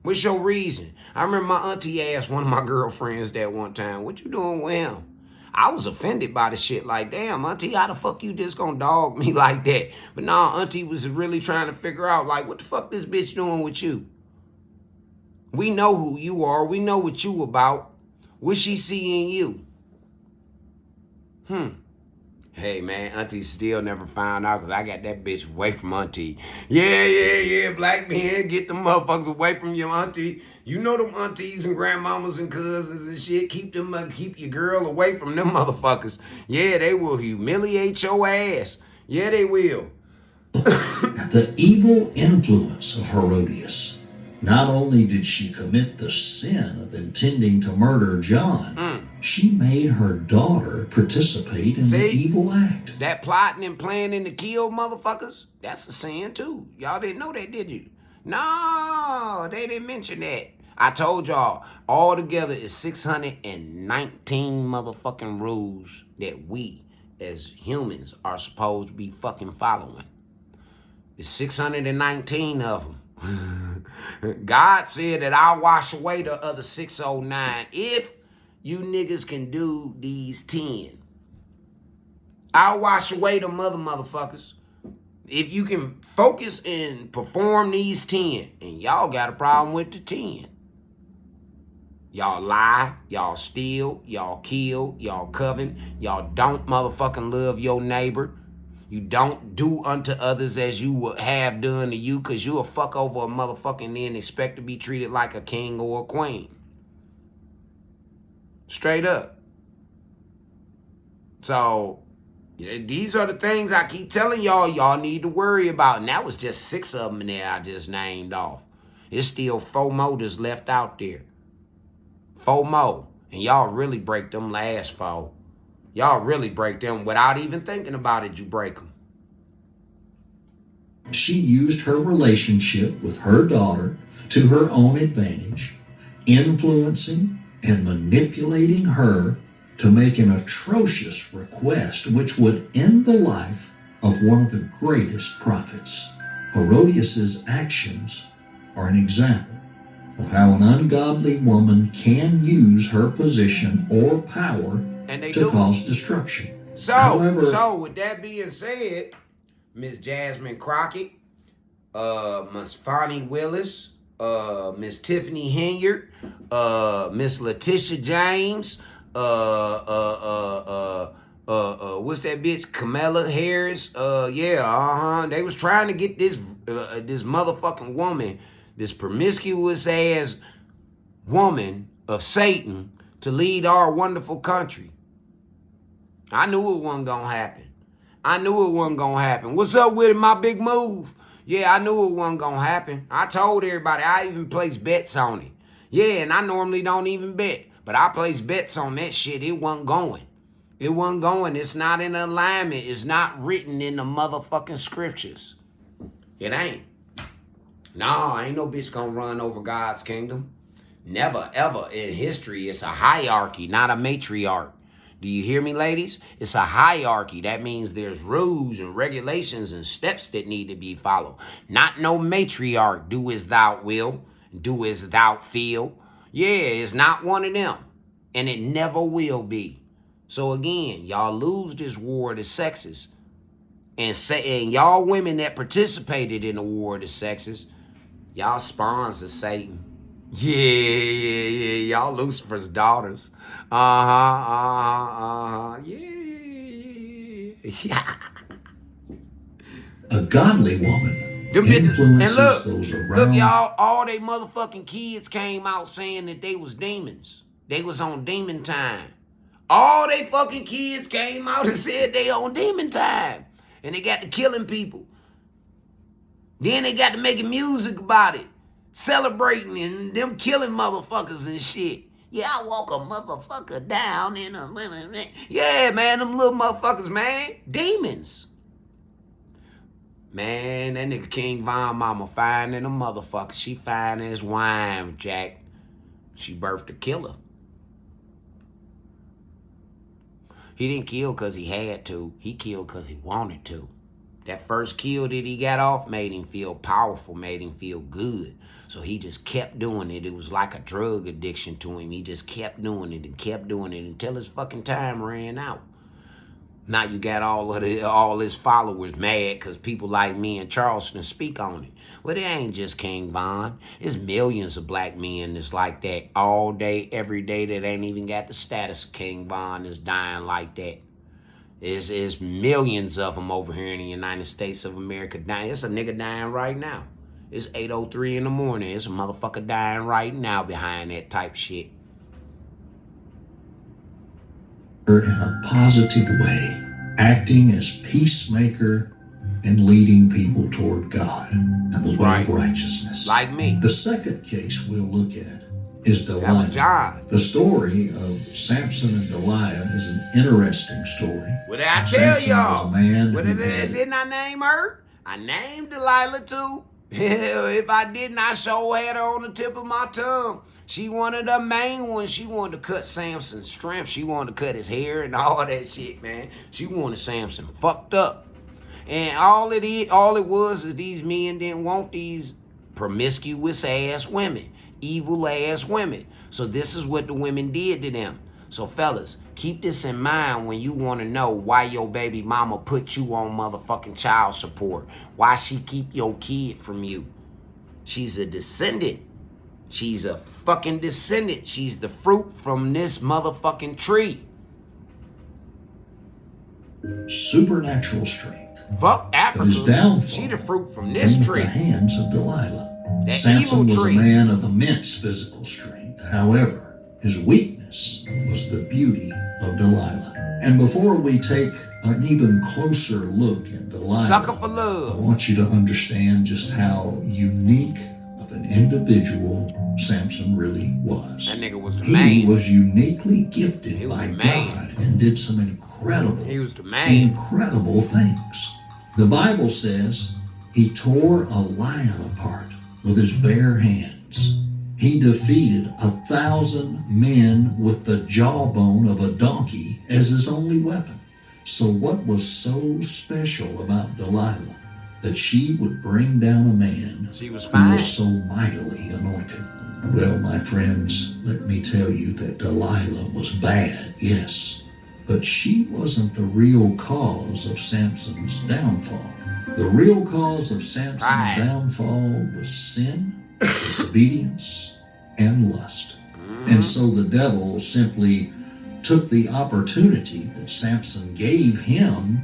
What's your reason? I remember my auntie asked one of my girlfriends that one time, what you doing with him? I was offended by the shit. Like, damn, auntie, how the fuck you just gonna dog me like that? But nah, auntie was really trying to figure out, like, what the fuck this bitch doing with you? We know who you are. We know what you about. What she see in you? Hey, man, auntie still never found out because I got that bitch away from auntie. Yeah, black men, get them motherfuckers away from your auntie. You know them aunties and grandmamas and cousins and shit. Keep your girl away from them motherfuckers. Yeah, they will humiliate your ass. Yeah, they will. the evil influence of Herodias. Not only did she commit the sin of intending to murder John, she made her daughter participate in the evil act. That plotting and planning to kill motherfuckers, that's a sin too. Y'all didn't know that, did you? No, they didn't mention that. I told y'all, all together is 619 motherfucking rules that we as humans are supposed to be fucking following. It's 619 of them. God said that I'll wash away the other 609 if you niggas can do these 10. I'll wash away the motherfuckers if you can focus and perform these 10. And y'all got a problem with the 10. Y'all lie, y'all steal, y'all kill, y'all covet, y'all don't motherfucking love your neighbor. You don't do unto others as you would have done to you, because you'll fuck over a motherfucking then expect to be treated like a king or a queen. Straight up. So, these are the things I keep telling y'all need to worry about. And that was just 6 of them that I just named off. It's still 4 more that's left out there. 4 more. And y'all really break them last 4. Y'all really break them without even thinking about it. You break them. She used her relationship with her daughter to her own advantage, influencing and manipulating her to make an atrocious request which would end the life of one of the greatest prophets. Herodias's actions are an example of how an ungodly woman can use her position or power to cause destruction. So with that being said, Miss Jasmine Crockett, Miss Fonnie Willis, Miss Tiffany Henyard, Miss Letitia James, what's that bitch? Kamala Harris. They was trying to get this motherfucking woman, this promiscuous ass woman of Satan, to lead our wonderful country. I knew it wasn't gonna happen. I knew it wasn't gonna happen. What's up with it, my big move? Yeah, I knew it wasn't gonna happen. I told everybody. I even placed bets on it. Yeah, and I normally don't even bet. But I placed bets on that shit. It wasn't going. It wasn't going. It's not in alignment. It's not written in the motherfucking scriptures. It ain't. No, ain't no bitch gonna run over God's kingdom. Never, ever in history. It's a hierarchy, not a matriarch. Do you hear me, ladies? It's a hierarchy. That means there's rules and regulations and steps that need to be followed. Not no matriarch. Do as thou will. Do as thou feel. Yeah, it's not one of them. And it never will be. So again, y'all lose this war of the sexes. And y'all women that participated in the war of the sexes, y'all spawns of Satan. Yeah. Y'all Lucifer's daughters. Yeah. A godly woman Them bitches, and influences those around. look, y'all, all they motherfucking kids came out saying that they was demons. They was on demon time. All they fucking kids came out and said they on demon time. And they got to killing people. Then they got to making music about it. Celebrating and them killing motherfuckers and shit. Yeah, I walk a motherfucker down in a... Yeah, man, them little motherfuckers, man. Demons. Man, that nigga King Von mama fine than a motherfucker. She fine as wine, Jack. She birthed a killer. He didn't kill because he had to. He killed because he wanted to. That first kill that he got off made him feel powerful, made him feel good. So he just kept doing it. It was like a drug addiction to him. He just kept doing it and kept doing it until his fucking time ran out. Now you got all his followers mad because people like me and Charleston speak on it. Well, it ain't just King Von. It's millions of black men that's like that all day, every day that ain't even got the status of King Von that's dying like that. It's millions of them over here in the United States of America dying. It's a nigga dying right now. It's 8:03 in the morning. It's a motherfucker dying right now behind that type shit. In a positive way, acting as peacemaker and leading people toward God and the way of righteousness. Like me. The second case we'll look at is That was Delilah. John. The story of Samson and Delilah is an interesting story. What did I tell Samson y'all? was a man What who didn't I name her? I named Delilah too. If I didn't, I sure had her on the tip of my tongue. She wanted the main one. She wanted to cut Samson's strength. She wanted to cut his hair and all that shit, man. She wanted Samson fucked up. And all it was is these men didn't want these promiscuous ass women, evil ass women. So this is what the women did to them. So fellas, keep this in mind when you want to know why your baby mama put you on motherfucking child support. Why she keep your kid from you. She's a descendant. She's a fucking descendant. She's the fruit from this motherfucking tree. supernatural strength. Fuck But his Africa. downfall She the fruit from came this at tree. the hands of Delilah. That Samson was evil a tree. man of immense physical strength. However, his weakness was the beauty of Delilah. And before we take an even closer look at Delilah, Sucker for I love. want you to understand just how unique of an individual Samson really was. That nigga was the He man. was uniquely gifted He was by the man. God and did some incredible, He was the man. incredible things. The Bible says he tore a lion apart with his bare hands. He defeated 1,000 men with the jawbone of a donkey as his only weapon. So what was so special about Delilah that she would bring down a man She was who fine. was so mightily anointed? Well, my friends, let me tell you that Delilah was bad, yes, but she wasn't the real cause of Samson's downfall. The real cause of Samson's Right. downfall was sin, disobedience, and lust. Mhm. And so the devil simply took the opportunity that Samson gave him,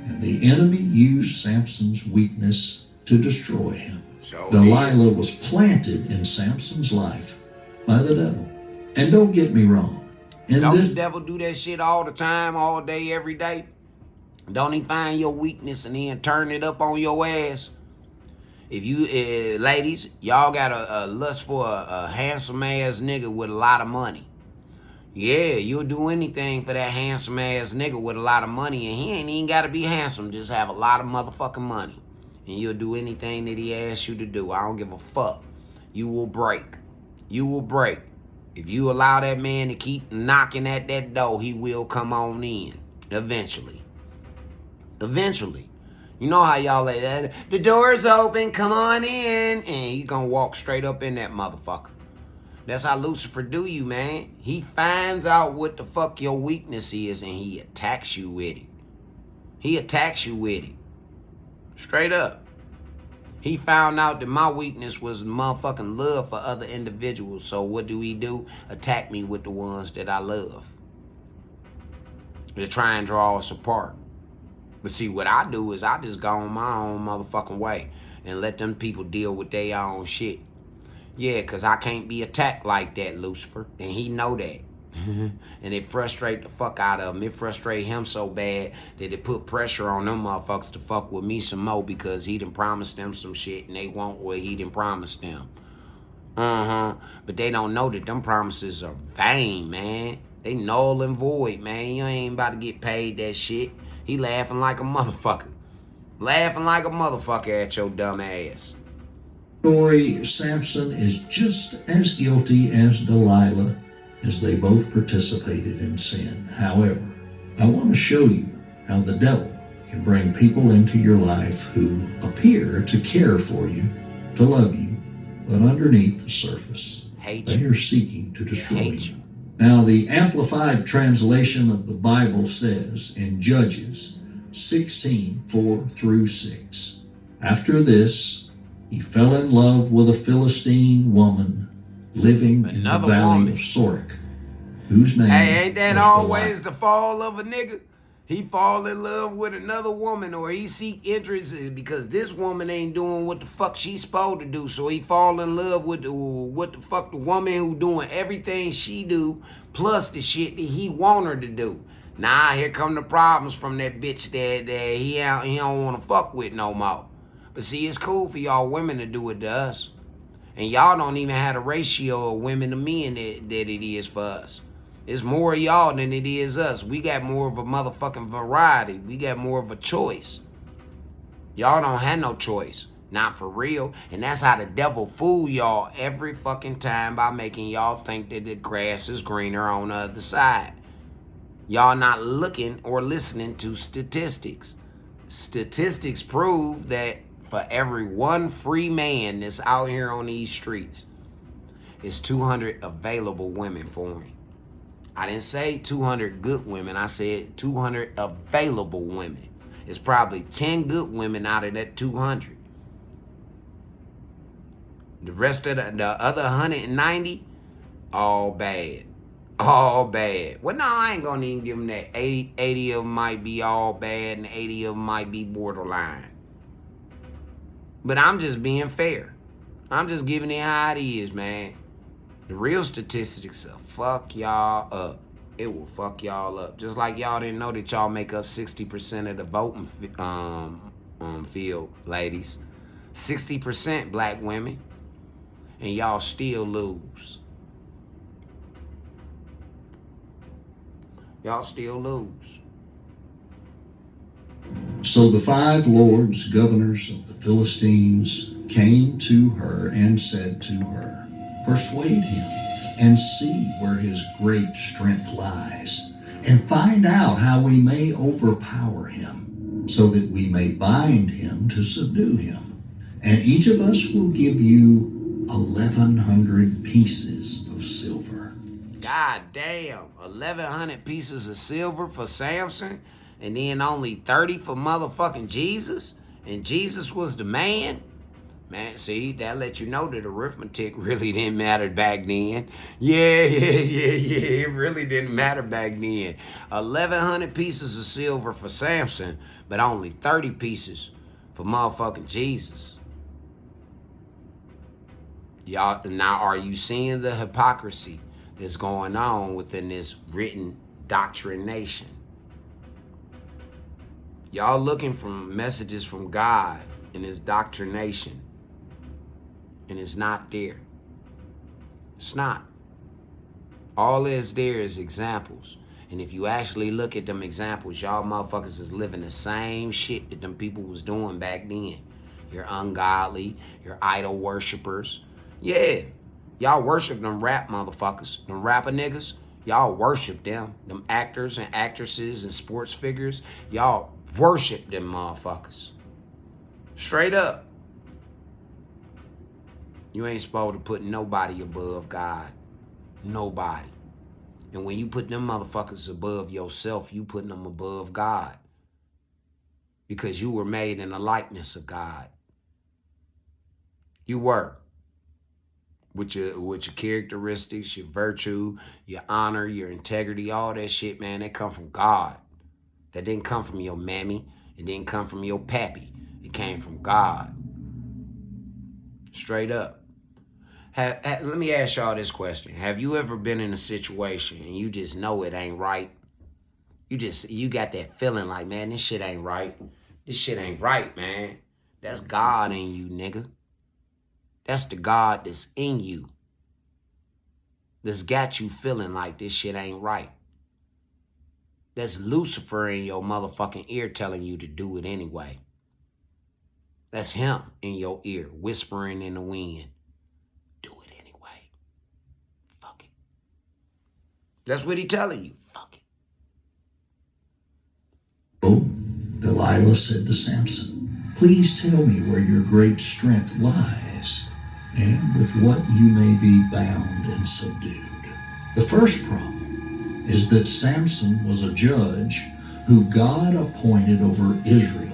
and the enemy used Samson's weakness to destroy him. Sure Delilah was planted in Samson's life by the devil. And don't get me wrong, In Don't this the devil do that shit all the time, all day, every day? Don't he find your weakness and then turn it up on your ass? If you, ladies, y'all got a lust for a handsome ass nigga with a lot of money. Yeah, you'll do anything for that handsome ass nigga with a lot of money, and he ain't even got to be handsome, just have a lot of motherfucking money. And you'll do anything that he asks you to do. I don't give a fuck. You will break. You will break. If you allow that man to keep knocking at that door, he will come on in eventually. Eventually. You know how y'all like that? The door's open, come on in. And he gonna walk straight up in that motherfucker. That's how Lucifer do you, man. He finds out what the fuck your weakness is and he attacks you with it. He attacks you with it. Straight up. He found out that my weakness was motherfucking love for other individuals. So what do? Attack me with the ones that I love. To try and draw us apart. But see, what I do is I just go on my own motherfucking way and let them people deal with their own shit. Yeah, because I can't be attacked like that, Lucifer. And he know that. And it frustrate the fuck out of him. It frustrate him so bad that it put pressure on them motherfuckers to fuck with me some more because he done promised them some shit and they want what he done promised them. But they don't know that them promises are vain, man. They null and void, man. You ain't about to get paid that shit. He laughing like a motherfucker. Laughing like a motherfucker at your dumb ass. story, Samson is just as guilty as Delilah, as they both participated in sin. However, I want to show you how the devil can bring people into your life who appear to care for you, to love you, but underneath the surface, they are seeking to destroy you. Now, the Amplified Translation of the Bible says in Judges 16:4-6, after this, he fell in love with a Philistine woman living in the valley of Sorek, whose name ain't that was always Delilah. the fall of a nigga? He fall in love with another woman, or he seek interest because this woman ain't doing what the fuck she's supposed to do. So he fall in love with what the fuck the woman who doing everything she do, plus the shit that he want her to do. Nah, here come the problems from that bitch that he don't want to fuck with no more. But see, it's cool for y'all women to do it to us. And y'all don't even have the ratio of women to men that it is for us. It's more of y'all than it is us. We got more of a motherfucking variety. We got more of a choice. Y'all don't have no choice. Not for real. And that's how the devil fool y'all every fucking time by making y'all think that the grass is greener on the other side. Y'all not looking or listening to statistics. Statistics prove that for every one free man that's out here on these streets, it's 200 available women for him. I didn't say 200 good women. I said 200 available women. It's probably 10 good women out of that 200. The rest of the other 190, all bad. All bad. Well, no, I ain't gonna even give them that. 80 of them might be all bad and 80 of them might be borderline. But I'm just being fair. I'm just giving it how it is, man. The real statistics will fuck y'all up. It will fuck y'all up. Just like y'all didn't know that y'all make up 60% of the voting field, ladies. 60% black women. And y'all still lose. Y'all still lose. So the 5 lords, governors of the Philistines, came to her and said to her, persuade him and see where his great strength lies, and find out how we may overpower him, so that we may bind him to subdue him. And each of us will give you 1,100 pieces of silver. God damn, 1,100 pieces of silver for Samson, and then only 30 for motherfucking Jesus? And Jesus was the man? Man, see, that let you know that arithmetic really didn't matter back then. Yeah, it really didn't matter back then. 1,100 pieces of silver for Samson, but only 30 pieces for motherfucking Jesus. Y'all, now are you seeing the hypocrisy? that's going on within this written doctrination. Y'all looking for messages from God in his doctrination, and it's not there. It's not. All is there is examples. And if you actually look at them examples, y'all motherfuckers is living the same shit that them people was doing back then. You're ungodly, you're idol worshipers. Yeah, y'all worship them rap motherfuckers, them rapper niggas. Y'all worship them. Them actors and actresses and sports figures. Y'all worship them motherfuckers. Straight up. You ain't supposed to put nobody above God. Nobody. And when you put them motherfuckers above yourself, you putting them above God. Because you were made in the likeness of God. You were. With your characteristics, your virtue, your honor, your integrity, all that shit, man, that come from God. That didn't come from your mammy. It didn't come from your pappy. It came from God. Straight up. Let me ask y'all this question. Have you ever been in a situation and you just know it ain't right? You got that feeling like, man, this shit ain't right. This shit ain't right, man. That's God in you, nigga. That's the God that's in you. That's got you feeling like this shit ain't right. That's Lucifer in your motherfucking ear telling you to do it anyway. That's him in your ear, whispering in the wind. Do it anyway. Fuck it. That's what he telling you. Fuck it. Oh, Delilah said to Samson, "Please tell me where your great strength lies, and with what you may be bound and subdued." The first problem is that Samson was a judge who God appointed over Israel.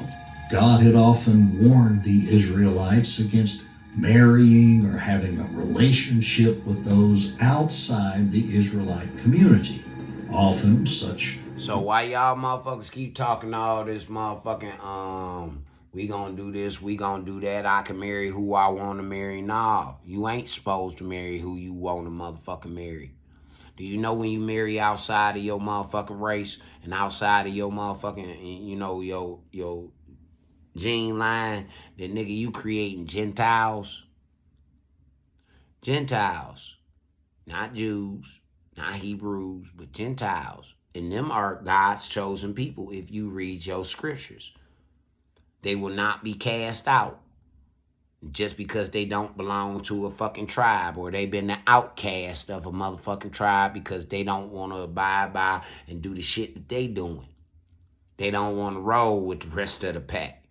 God had often warned the Israelites against marrying or having a relationship with those outside the Israelite community. Often such. So why y'all motherfuckers keep talking all this motherfucking, we gonna do this, we gonna do that, I can marry who I want to marry? Nah, you ain't supposed to marry who you want to motherfucking marry. Do you know when you marry outside of your motherfucking race and outside of your motherfucking, you know, your gene line, that nigga, you creating Gentiles? Gentiles. Not Jews, not Hebrews, but Gentiles. And them are God's chosen people if you read your scriptures. They will not be cast out just because they don't belong to a fucking tribe, or they've been the outcast of a motherfucking tribe because they don't want to abide by and do the shit that they doing. They don't want to roll with the rest of the pack.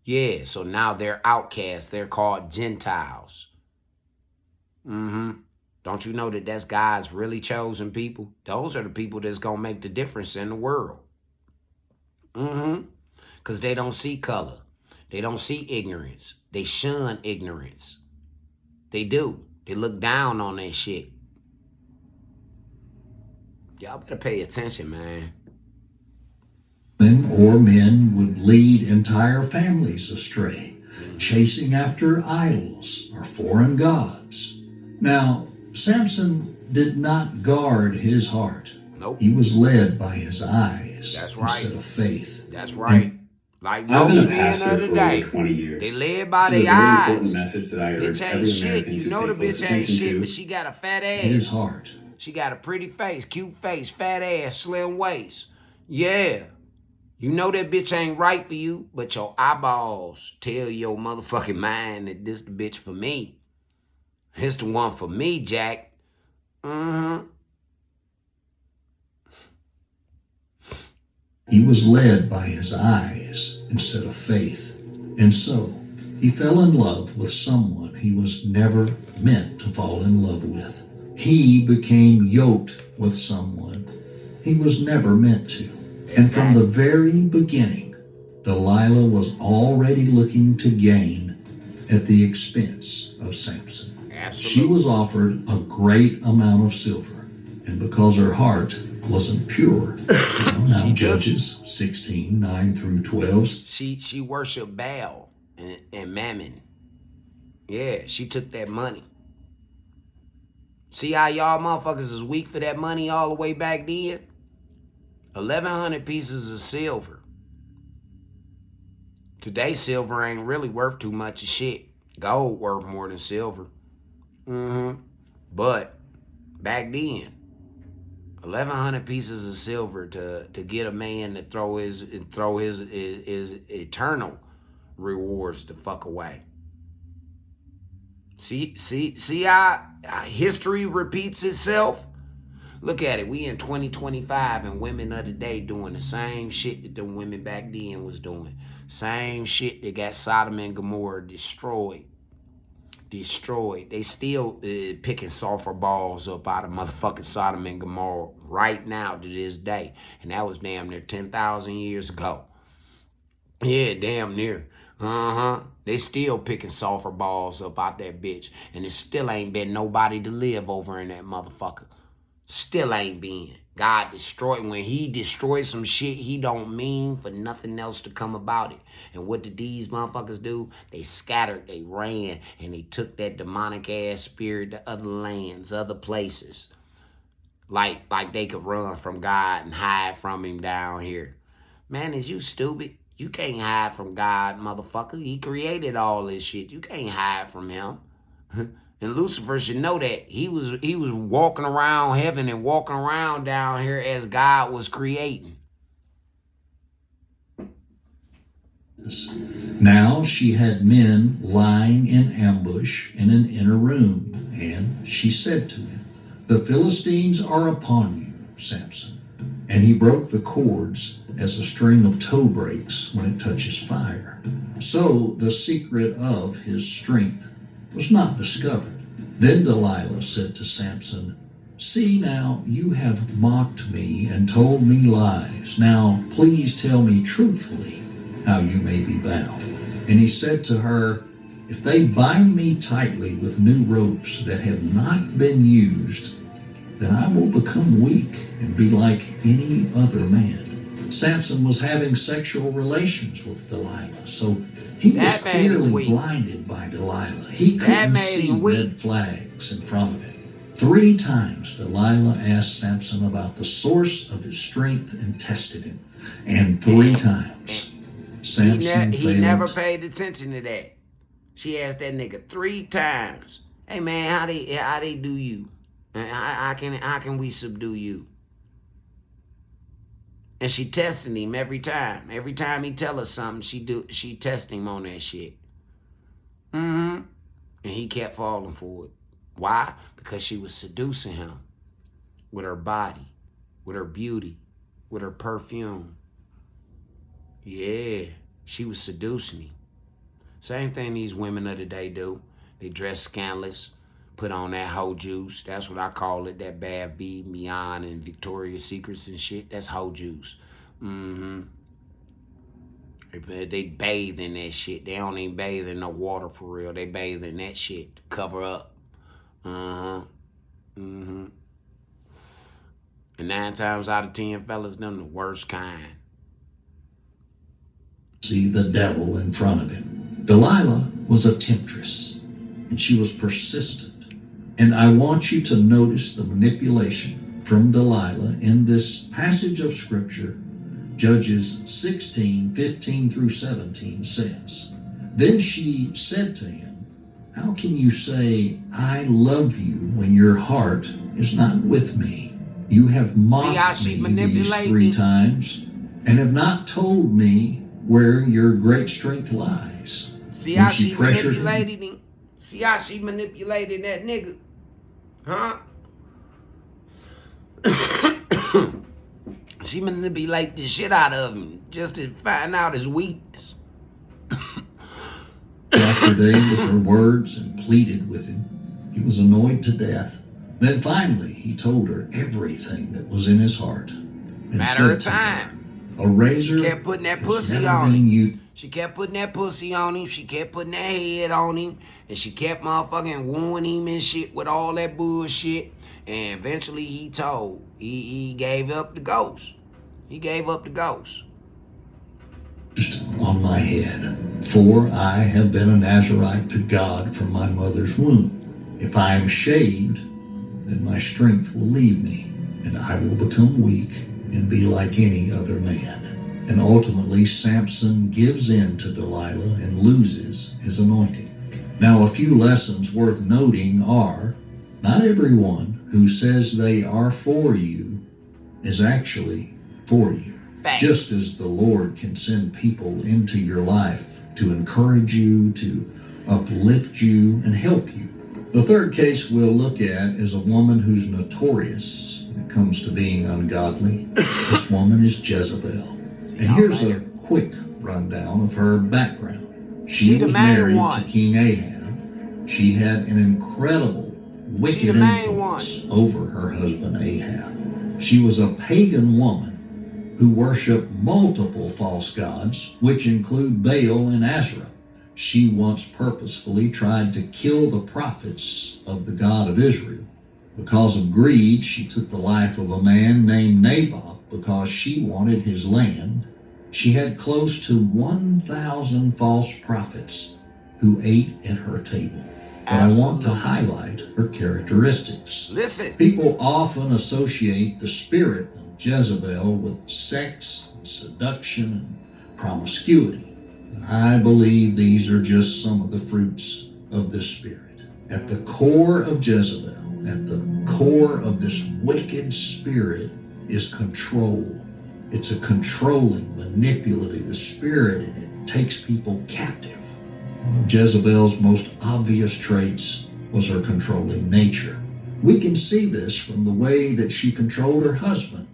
Yeah, so now they're outcasts. They're called Gentiles. Don't you know that that's God's really chosen people? Those are the people that's going to make the difference in the world. Because they don't see color. They don't see ignorance. They shun ignorance. They do. They look down on that shit. Y'all better pay attention, man. Or men would lead entire families astray, chasing after idols or foreign gods. Now, Samson did not guard his heart. Nope. He was led by his eyes. That's right. Instead of faith. That's right. Like I've most been a men pastor of the for day, over 20 years. they led by This is their a very eyes. important message that I urge Bitch ain't every shit. American You to know pay the close bitch ain't attention shit, to. but she got a fat ass. His heart. She got a pretty face, cute face, fat ass, slim waist. Yeah. You know that bitch ain't right for you, but your eyeballs tell your motherfucking mind that this the bitch for me. It's the one for me, Jack. He was led by his eyes instead of faith. And so, he fell in love with someone he was never meant to fall in love with. He became yoked with someone he was never meant to. And from the very beginning, Delilah was already looking to gain at the expense of Samson. Absolutely. She was offered a great amount of silver, and because her heart wasn't pure, now Judges 16, 9 through 12. She worshiped Baal and Mammon. Yeah, she took that money. See how y'all motherfuckers is weak for that money all the way back then? 1,100 pieces of silver. Today, silver ain't really worth too much of shit. Gold worth more than silver. But back then, 1,100 pieces of silver to get a man to throw his eternal rewards the fuck away. See how history repeats itself? Look at it. We in 2025 and women of the day doing the same shit that the women back then was doing. Same shit that got Sodom and Gomorrah destroyed. They still picking sulfur balls up out of motherfucking Sodom and Gomorrah right now to this day. And that was damn near 10,000 years ago. Yeah, damn near. They still picking sulfur balls up out that bitch. And it still ain't been nobody to live over in that motherfucker. Still ain't been. God destroyed. When he destroys some shit, he don't mean for nothing else to come about it. And what did these motherfuckers do? They scattered, they ran, and they took that demonic ass spirit to other lands, other places. Like they could run from God and hide from him down here. Man, is you stupid? You can't hide from God, motherfucker. He created all this shit. You can't hide from him. And Lucifer should know that. He was walking around heaven and walking around down here as God was creating. Now she had men lying in ambush in an inner room, and she said to him, "The Philistines are upon you, Samson." And he broke the cords as a string of tow breaks when it touches fire. So the secret of his strength was not discovered. Then Delilah said to Samson, "See now, you have mocked me and told me lies. Now please tell me truthfully how you may be bound." And he said to her, "If they bind me tightly with new ropes that have not been used, then I will become weak and be like any other man." Samson was having sexual relations with Delilah, so he was clearly blinded by Delilah. He couldn't see red flags in front of him. 3 times Delilah asked Samson about the source of his strength and tested him. And 3 times Samson he never paid attention to that. She asked that nigga 3 times. "Hey man, how they do you? How can we subdue you?" And she testing him every time. Every time he tell her something, she test him on that shit. And he kept falling for it. Why? Because she was seducing him with her body, with her beauty, with her perfume. Yeah, she was seducing him. Same thing these women of the day do. They dress scandalous, put on that hoe juice. That's what I call it, that Bad B, Mian, and Victoria's Secrets and shit. That's hoe juice. They bathe in that shit. They don't even bathe in no water for real. They bathe in that shit to cover up. And 9 times out of 10, fellas, them the worst kind. See the devil in front of him. Delilah was a temptress, and she was persistent. And I want you to notice the manipulation from Delilah in this passage of Scripture. Judges 16:15-17 says, "Then she said to him, 'How can you say, I love you, when your heart is not with me? You have mocked me these 3 times and have not told me where your great strength lies.'" See how she manipulated him? See how she manipulated that nigga? Huh? She manipulated the shit out of him just to find out his weakness. After day with her words and pleaded with him, he was annoyed to death. Then finally he told her everything that was in his heart. And Matter of time. A razor She kept putting that pussy on him. She kept putting that pussy on him. She kept putting that head on him. And she kept motherfucking wooing him and shit with all that bullshit. And eventually he gave up the ghost. He gave up the ghost. On my head, for I have been a Nazarite to God from my mother's womb. If I am shaved, then my strength will leave me, and I will become weak and be like any other man. And ultimately, Samson gives in to Delilah and loses his anointing. Now, a few lessons worth noting are, not everyone who says they are for you is actually for you. Thanks. Just as the Lord can send people into your life to encourage you, to uplift you, and help you. The third case we'll look at is a woman who's notorious when it comes to being ungodly. This woman is Jezebel. And here's a quick rundown of her background. She the was main married one. to King Ahab. She had an incredible wicked main influence over her husband Ahab. She was a pagan woman who worshiped multiple false gods, which include Baal and Asherah. She once purposefully tried to kill the prophets of the God of Israel. Because of greed, she took the life of a man named Naboth because she wanted his land. She had close to 1,000 false prophets who ate at her table. But I want to highlight her characteristics. Listen. People often associate the spirit of Jezebel with sex, seduction, and promiscuity. I believe these are just some of the fruits of this spirit. At the core of Jezebel, at the core of this wicked spirit is control. It's a controlling, manipulative spirit, and it takes people captive. One of Jezebel's most obvious traits was her controlling nature. We can see this from the way that she controlled her husband.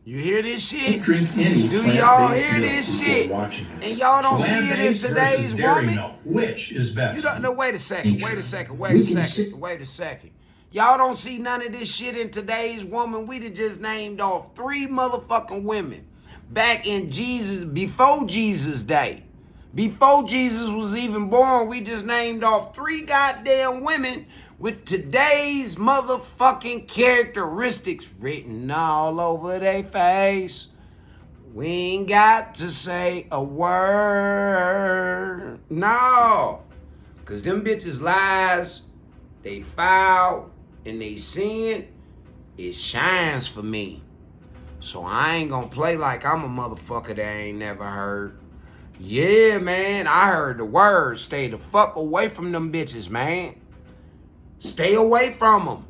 You hear this shit? Drink any Do plant-based y'all hear milk this before shit? watching it. And y'all don't see it in Plant-based today's versus dairy woman? milk. Which is best? You don't know. Wait a second. Nature. Wait a second. We Wait a can second. see- Wait a second. Y'all don't see none of this shit in today's woman. We done just named off 3 motherfucking women back in before Jesus' day. Before Jesus was even born, we just named off 3 goddamn women with today's motherfucking characteristics written all over their face. We ain't got to say a word. No. Because them bitches lies, they foul, and they sin, it shines for me. So I ain't gonna play like I'm a motherfucker that ain't never heard. Yeah, man, I heard the word. Stay the fuck away from them bitches, man. Stay away from them.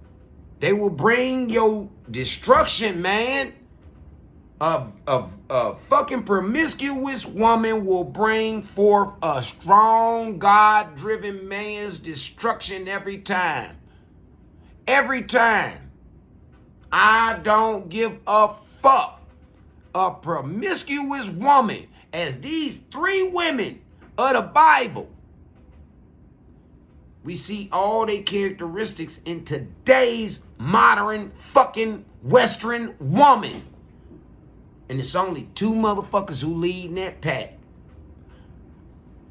They will bring your destruction, man. A fucking promiscuous woman will bring forth a strong, God-driven man's destruction every time. Every time. I don't give a fuck. A promiscuous woman, as these 3 women of the Bible, we see all their characteristics in today's modern fucking Western woman. And it's only 2 motherfuckers who lead that pack.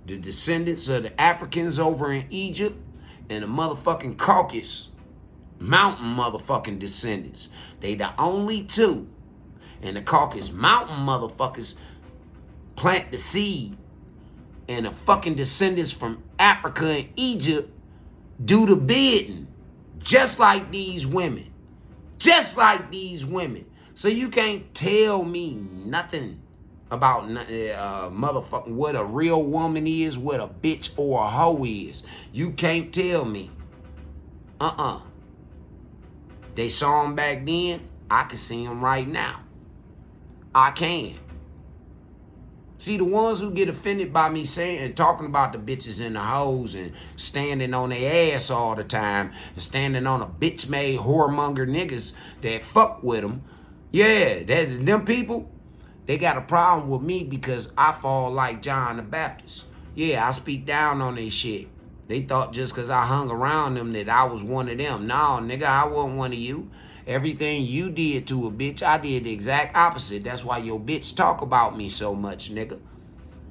The descendants of the Africans over in Egypt and the motherfucking Caucasus Mountain motherfucking descendants. They the only 2. And the Caucasus Mountain motherfuckers plant the seed. And the fucking descendants from Africa and Egypt do the bidding. Just like these women. Just like these women. So you can't tell me nothing about motherfucking what a real woman is, what a bitch or a hoe is. You can't tell me. They saw them back then. I can see them right now. I can. See, the ones who get offended by me saying and talking about the bitches and the hoes and standing on their ass all the time and standing on a bitch-made whoremonger niggas that fuck with them, yeah, them people, they got a problem with me because I fall like John the Baptist. Yeah, I speak down on their shit. They thought just because I hung around them that I was one of them. No, nigga, I wasn't one of you. Everything you did to a bitch, I did the exact opposite. That's why your bitch talk about me so much, nigga.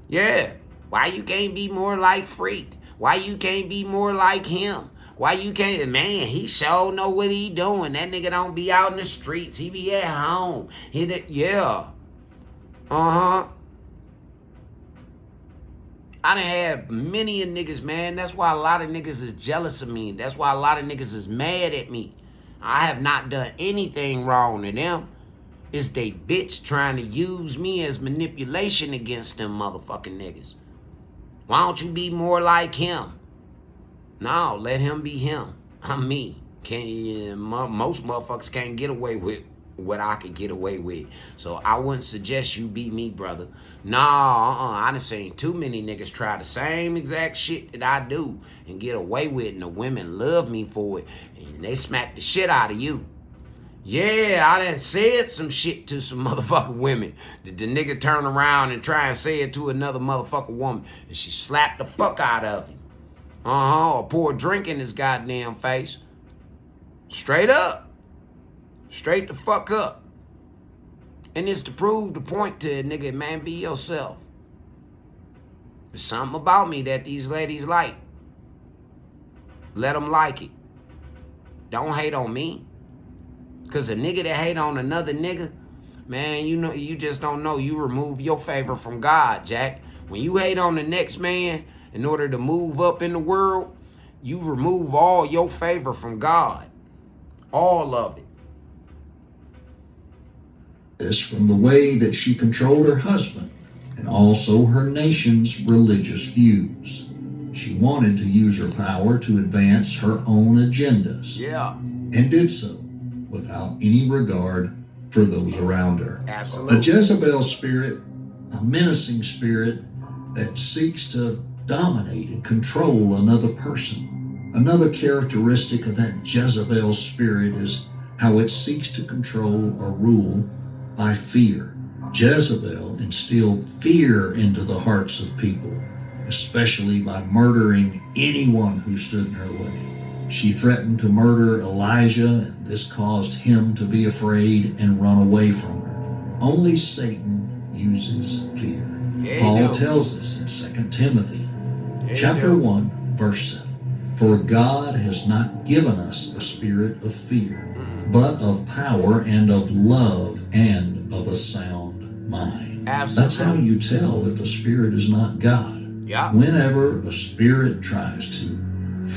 Yeah. Why you can't be more like Freak? Why you can't be more like him? Why you can't? Man, he sure know what he doing. That nigga don't be out in the streets. He be at home. Yeah. I done had many of niggas, man. That's why a lot of niggas is jealous of me. That's why a lot of niggas is mad at me. I have not done anything wrong to them. It's they bitch trying to use me as manipulation against them motherfucking niggas. Why don't you be more like him? No, let him be him. I'm me. Most motherfuckers can't get away with what I could get away with. So I wouldn't suggest you be me, brother. I done seen too many niggas try the same exact shit that I do and get away with it, and the women love me for it, and they smack the shit out of you. Yeah, I done said some shit to some motherfucking women. Did the nigga turn around and try and say it to another motherfucking woman, and she slapped the fuck out of him. Or pour a drink in his goddamn face. Straight up. Straight the fuck up. And it's to prove the point to a nigga, man, be yourself. There's something about me that these ladies like. Let them like it. Don't hate on me. Because a nigga that hate on another nigga, man, you just don't know. You remove your favor from God, Jack. When you hate on the next man in order to move up in the world, you remove all your favor from God. All of it. This from the way that she controlled her husband and also her nation's religious views. She wanted to use her power to advance her own agendas. Yeah. And did so without any regard for those around her. Absolutely. A Jezebel spirit, a menacing spirit that seeks to dominate and control another person. Another characteristic of that Jezebel spirit is how it seeks to control or rule by fear. Jezebel instilled fear into the hearts of people, especially by murdering anyone who stood in her way. She threatened to murder Elijah, and this caused him to be afraid and run away from her. Only Satan uses fear. Yeah, Paul tells us in 2 Timothy chapter 1, verse 7, "For God has not given us a spirit of fear, but of power and of love and of a sound mind." Absolutely. That's how you tell if a spirit is not God. Yeah. Whenever a spirit tries to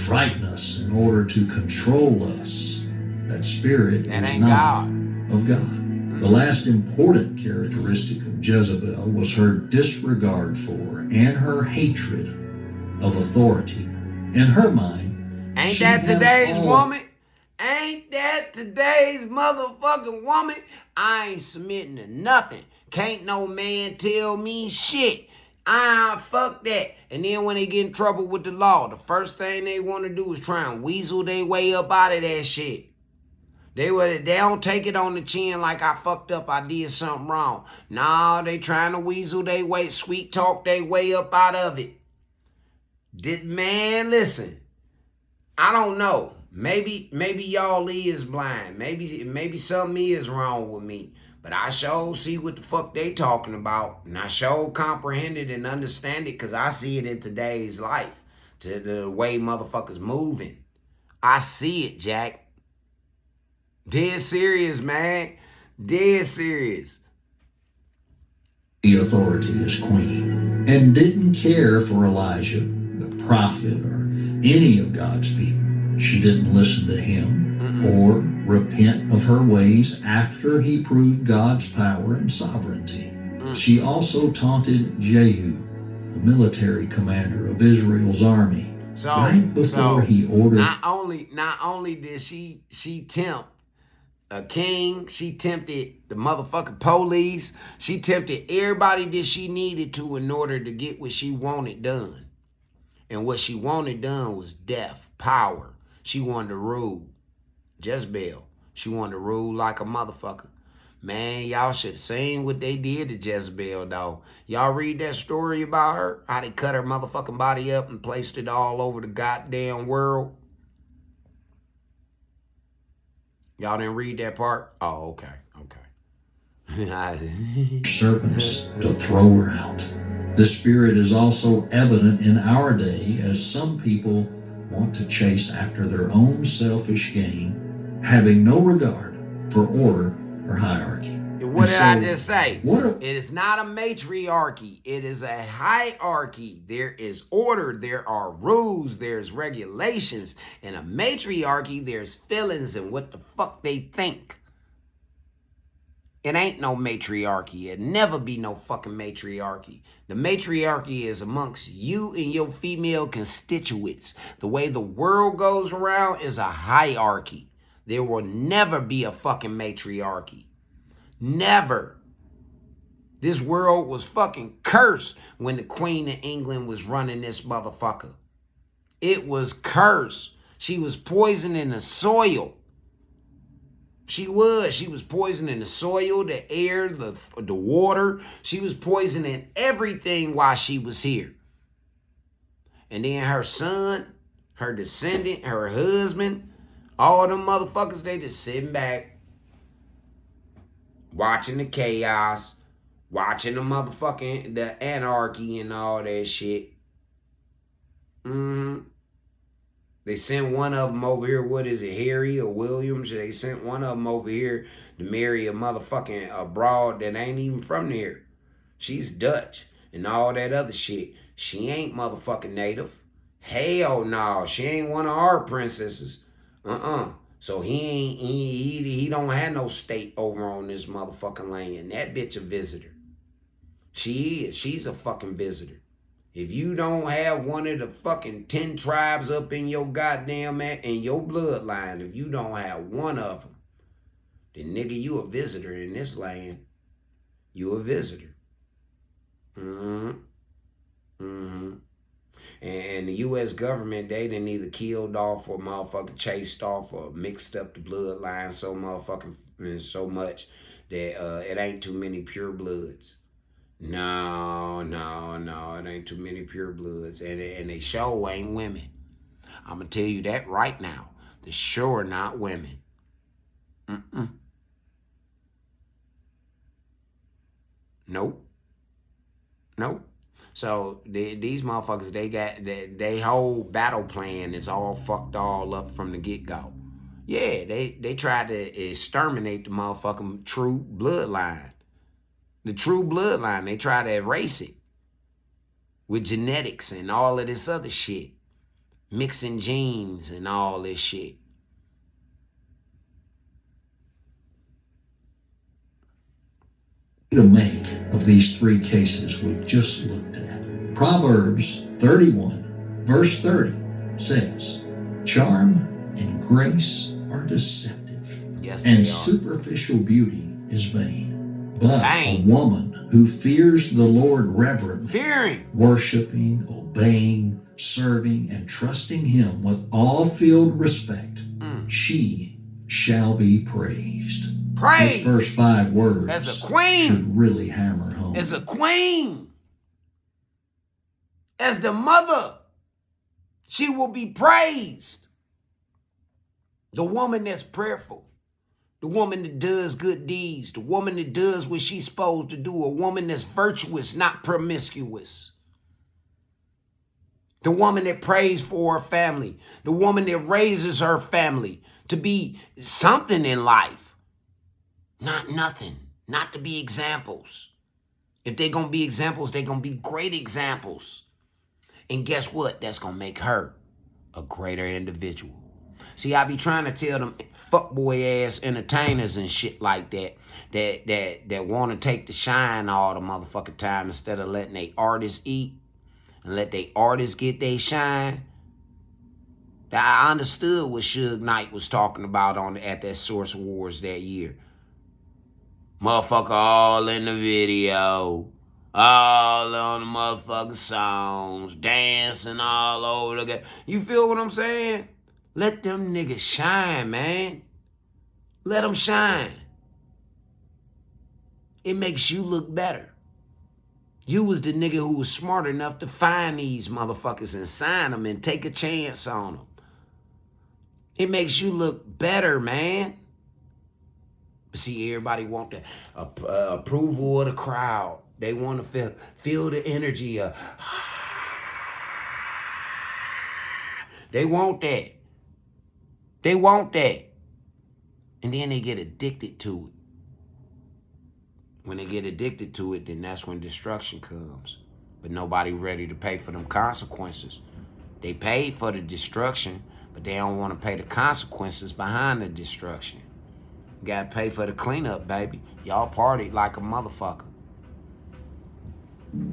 frighten us in order to control us, that spirit That is ain't not God. of God. The last important characteristic of Jezebel was her disregard for and her hatred of authority. In her mind, Ain't she that had today's all- woman? Ain't that today's motherfucking woman? I ain't submitting to nothing. Can't no man tell me shit. Fuck that. And then when they get in trouble with the law, the first thing they want to do is try and weasel their way up out of that shit. They don't take it on the chin like I fucked up, I did something wrong. Nah, they trying to weasel their way, sweet talk their way up out of it. Man, listen. I don't know. Maybe y'all is blind. Maybe something is wrong with me. But I sure see what the fuck they talking about. And I sure comprehend it and understand it because I see it in today's life. To the way motherfuckers moving. I see it, Jack. Dead serious, man. Dead serious. The authority as queen, and didn't care for Elijah, the prophet, or any of God's people. She didn't listen to him or repent of her ways after he proved God's power and sovereignty. She also taunted Jehu, the military commander of Israel's army, right before he ordered. Not only did she tempt a king, she tempted the motherfucking police, she tempted everybody that she needed to in order to get what she wanted done. And what she wanted done was death, power. She wanted to rule. Jezebel. She wanted to rule like a motherfucker. Man, y'all should have seen what they did to Jezebel, though. Y'all read that story about her? How they cut her motherfucking body up and placed it all over the goddamn world? Y'all didn't read that part? Oh, okay. Serpents to throw her out. The spirit is also evident in our day as some people want to chase after their own selfish gain, having no regard for order or hierarchy. What did I so just say? what a- It is not a matriarchy. It is a hierarchy. There is order. There are rules. There's regulations. In a matriarchy, there's feelings and what the fuck they think. It ain't no matriarchy. It never be no fucking matriarchy. The matriarchy is amongst you and your female constituents. The way the world goes around is a hierarchy. There will never be a fucking matriarchy. Never. This world was fucking cursed when the Queen of England was running this motherfucker. It was cursed. She was poisoning the soil. She was poisoning the soil, the air, the water. She was poisoning everything while she was here. And then her son, her descendant, her husband, all them motherfuckers, they just sitting back, watching the chaos, watching the anarchy and all that shit. They sent one of them over here, what is it, Harry or Williams? They sent one of them over here to marry a motherfucking broad that ain't even from there. She's Dutch and all that other shit. She ain't motherfucking native. Hell no, she ain't one of our princesses. So he don't have no state over on this motherfucking land. That bitch a visitor. She is. She's a fucking visitor. If you don't have one of the fucking 10 tribes up in your goddamn, in your bloodline, if you don't have one of them, then nigga, you a visitor in this land. You a visitor. And the U.S. government, they done either killed off or motherfucking chased off or mixed up the bloodline so motherfucking so much that it ain't too many pure bloods. No, it ain't too many pure bloods. And they sure ain't women. I'm going to tell you that right now. They sure not women. Nope. So these motherfuckers, they whole battle plan is all fucked all up from the get-go. Yeah, they tried to exterminate the motherfucking true bloodline. The true bloodline, they try to erase it with genetics and all of this other shit. Mixing genes and all this shit. To make of these three cases we've just looked at. Proverbs 31, verse 30 says, charm and grace are deceptive, Yes, and they are. superficial beauty is vain. But Dang. a woman who fears the Lord reverently, Fearing. worshiping, obeying, serving, and trusting him with all filled respect, she shall be praised. Praise. Those first 5 words As a queen. should really hammer home. As a queen. As the mother. She will be praised. The woman that's prayerful. The woman that does good deeds. The woman that does what she's supposed to do. A woman that's virtuous, not promiscuous. The woman that prays for her family. The woman that raises her family to be something in life. Not nothing. Not to be examples. If they're going to be examples, they're going to be great examples. And guess what? That's going to make her a greater individual. See, I be trying to tell them fuckboy ass entertainers and shit like that want to take the shine all the motherfucking time instead of letting they artists eat and let they artists get their shine. I understood what Suge Knight was talking about at that Source Awards that year. Motherfucker all in the video. All on the motherfucking songs. Dancing all over the... You feel what I'm saying? Let them niggas shine, man. Let them shine. It makes you look better. You was the nigga who was smart enough to find these motherfuckers and sign them and take a chance on them. It makes you look better, man. But see, everybody want the approval of the crowd. They want to feel the energy of... They want that. They want that. And then they get addicted to it. When they get addicted to it, then that's when destruction comes. But nobody ready to pay for them consequences. They paid for the destruction, but they don't want to pay the consequences behind the destruction. You gotta pay for the cleanup, baby. Y'all partied like a motherfucker.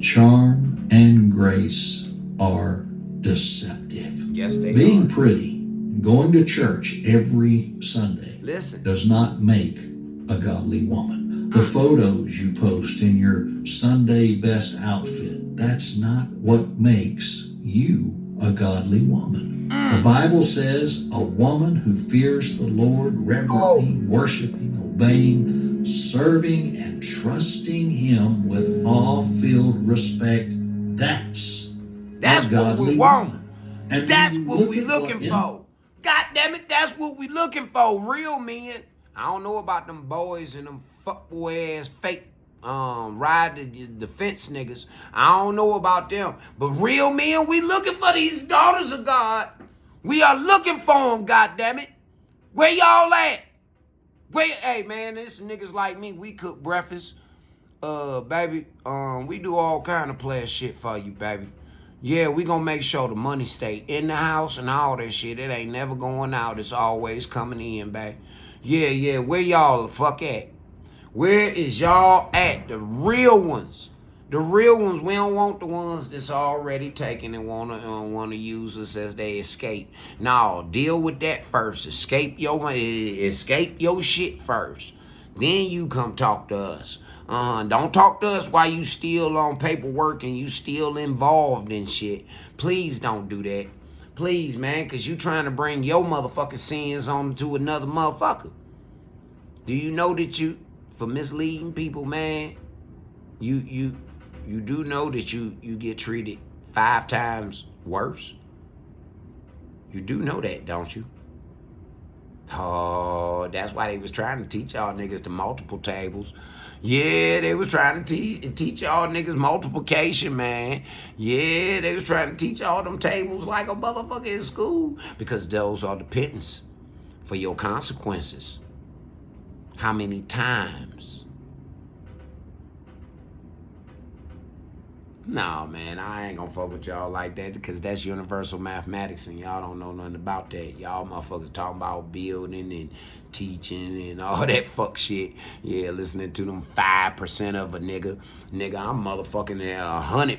Charm and grace are deceptive. Yes, they Being are. pretty, going to church every Sunday Listen, does not make a godly woman. The photos you post in your Sunday best outfit, that's not what makes you a godly woman. The Bible says a woman who fears the Lord, reverently worshiping, obeying, serving, and trusting Him with awe-filled respect, that's a what godly we want. woman. And That's when you what look we at looking for. God damn it, that's what we looking for. Real men. I don't know about them boys and them fuckboy ass fake ride the fence niggas. I don't know about them. But real men, we looking for these daughters of God. We are looking for them, God damn it. Where y'all at? Hey man, this niggas like me, we cook breakfast. Baby, we do all kind of player shit for you, baby. Yeah, we gonna make sure the money stay in the house and all that shit. It ain't never going out. It's always coming in, baby. Yeah, where y'all the fuck at? Where is y'all at? The real ones. The real ones. We don't want the ones that's already taken and wanna use us as they escape. No, deal with that first. Escape your shit first. Then you come talk to us. Don't talk to us while you still on paperwork and you still involved in shit. Please don't do that. Please, man, because you trying to bring your motherfucking sins on to another motherfucker. Do you know that you, for misleading people, man, you do know that you get treated 5 times worse? You do know that, don't you? Oh, that's why they was trying to teach y'all niggas the multiple tables. Yeah, they was trying to teach y'all niggas multiplication, man. Yeah, they was trying to teach all them tables like a motherfucker in school. Because those are the pittance for your consequences. How many times? No, man, I ain't gonna fuck with y'all like that because that's universal mathematics and y'all don't know nothing about that. Y'all motherfuckers talking about building and teaching and all that fuck shit. Yeah, listening to them 5% of a nigga. Nigga, I'm motherfucking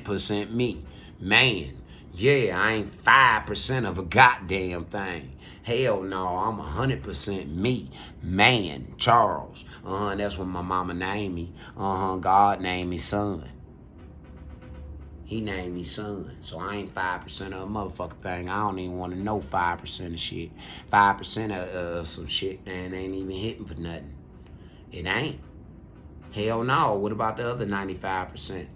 100% me. Man, yeah, I ain't 5% of a goddamn thing. Hell no, I'm 100% me. Man, Charles. That's what my mama named me. God named me son. He named me son, so I ain't 5% of a motherfucking thing. I don't even want to know 5% of shit. 5% of some shit and ain't even hitting for nothing. It ain't. Hell no. What about the other 95%?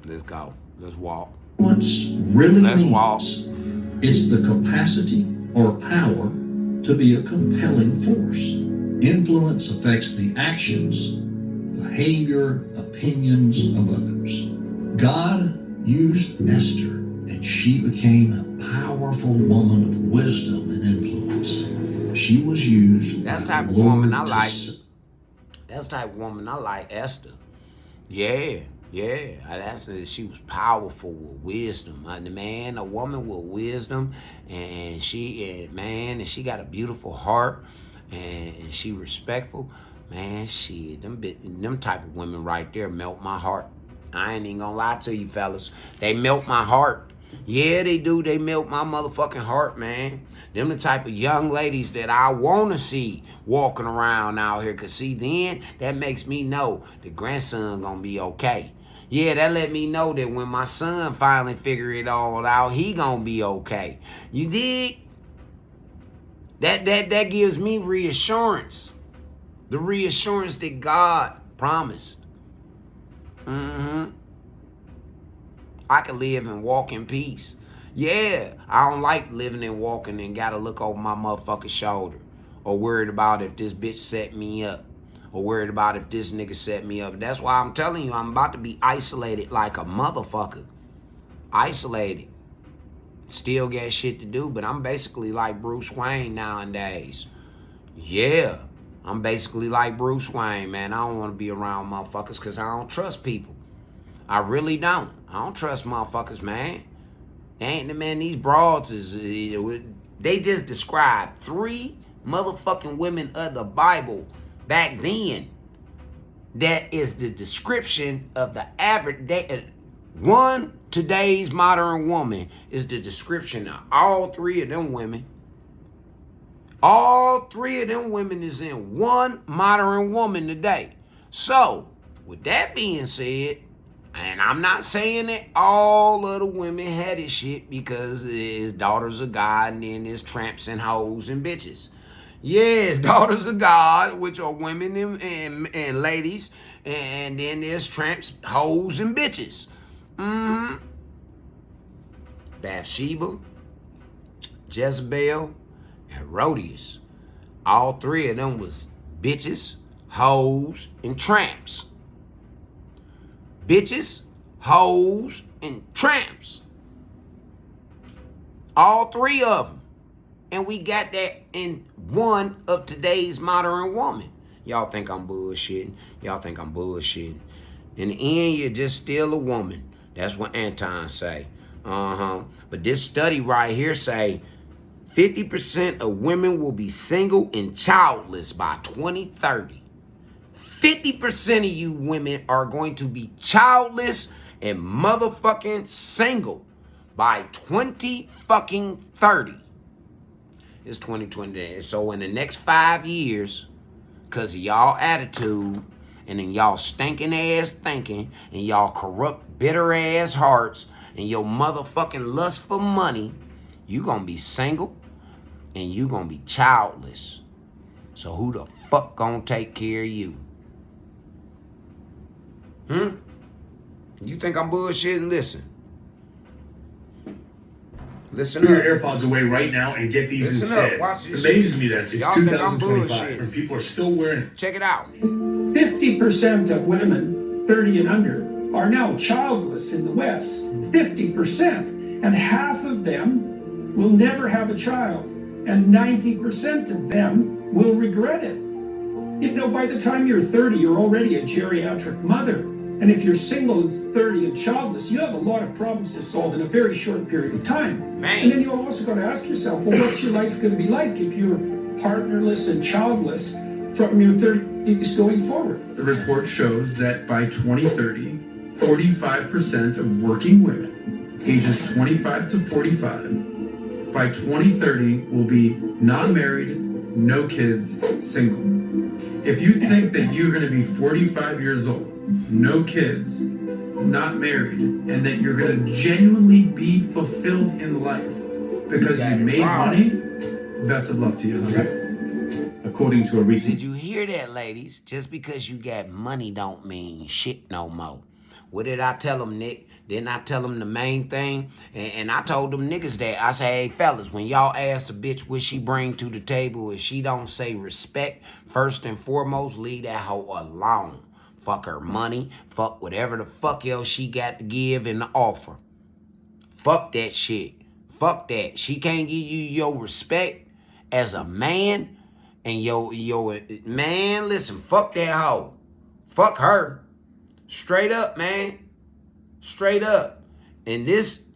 Let's go. Let's walk. What's really Let's means walk. it's the capacity or power to be a compelling force. Influence affects the actions, behavior, opinions of others. God used Esther, and she became a powerful woman of wisdom and influence. She was used. That's the by type the of woman Lord I to like. That's the type of woman I like, Esther. Yeah. She was powerful with wisdom. A woman with wisdom, and she got a beautiful heart, and she respectful. Man, shit, them type of women right there melt my heart. I ain't even gonna lie to you fellas. They melt my heart. Yeah, they do. They melt my motherfucking heart, man. Them the type of young ladies that I want to see walking around out here. Because see, then that makes me know the grandson gonna be okay. Yeah, that let me know that when my son finally figure it all out, he gonna be okay. You dig? That gives me reassurance. The reassurance that God promised. I can live and walk in peace. Yeah, I don't like living and walking and gotta look over my motherfucking shoulder. Or worried about if this bitch set me up. Or worried about if this nigga set me up. That's why I'm telling you, I'm about to be isolated like a motherfucker. Isolated. Still got shit to do, but I'm basically like Bruce Wayne nowadays. Yeah. I'm basically like Bruce Wayne, man. I don't want to be around motherfuckers because I don't trust people. I really don't. I don't trust motherfuckers, man. Man, these broads is, they just described 3 motherfucking women of the Bible back then. That is the description of the average day. One, today's modern woman is the description of all 3 of them women. All 3 of them women is in one modern woman today. So, with that being said, and I'm not saying that all of the women had this shit because it's daughters of God and then there's tramps and hoes and bitches. Yes, daughters of God, which are women and ladies, and then there's tramps, hoes, and bitches. Bathsheba, Jezebel, Herodias. All 3 of them was bitches, hoes, and tramps. Bitches, hoes, and tramps. All 3 of them. And we got that in one of today's modern woman. Y'all think I'm bullshitting. Y'all think I'm bullshitting. In the end, you're just still a woman. That's what Anton say. But this study right here say 50% of women will be single and childless by 2030. 50% of you women are going to be childless and motherfucking single by 2030. It's 2020. So in the next 5 years, because of y'all attitude and then y'all stinking ass thinking and y'all corrupt, bitter ass hearts and your motherfucking lust for money, you gonna be single and you gonna be childless. So who the fuck gonna take care of you? You think I'm bullshitting? Listen Put up. your AirPods away right now and get these Listen up. instead. Watch this It amazes shit. me that it's Y'all think I'm 2025 bullshitting. and people are still wearing it. Check it out. 50% of women 30 and under are now childless in the West. 50%. And half of them will never have a child. And 90% of them will regret it. You know, by the time you're 30, you're already a geriatric mother. And if you're single and 30 and childless, you have a lot of problems to solve in a very short period of time. Man. And then you also got to ask yourself, well, what's your life going to be like if you're partnerless and childless from your 30s going forward? The report shows that by 2030, 45% of working women ages 25 to 45 by 2030 will be non-married, no kids, single. If you think that you're going to be 45 years old, no kids, not married, and that you're going to genuinely be fulfilled in life because you made money, best of luck to you. Okay? According to a recent Did you hear that, ladies? Just because you got money don't mean shit no more. What did I tell them, Nick? Didn't I tell them the main thing? And I told them niggas that. I say, hey, fellas, when y'all ask a bitch what she bring to the table, if she don't say respect, first and foremost, leave that hoe alone. Fuck her money. Fuck whatever the fuck else she got to give in the offer. Fuck that shit. Fuck that. She can't give you your respect as a man. And yo, man, listen, fuck that hoe. Fuck her. Straight up, man. Straight up. And this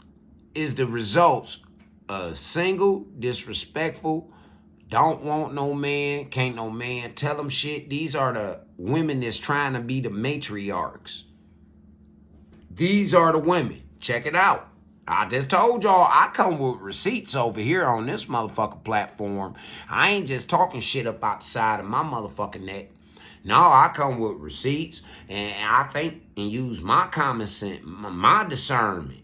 is the results of single, disrespectful, don't want no man, can't no man tell them shit. These are the women that's trying to be the matriarchs. These are the women. Check it out. I just told y'all I come with receipts over here on this motherfucking platform. I ain't just talking shit up out the side of my motherfucking neck. No, I come with receipts and I think and use my common sense, my discernment.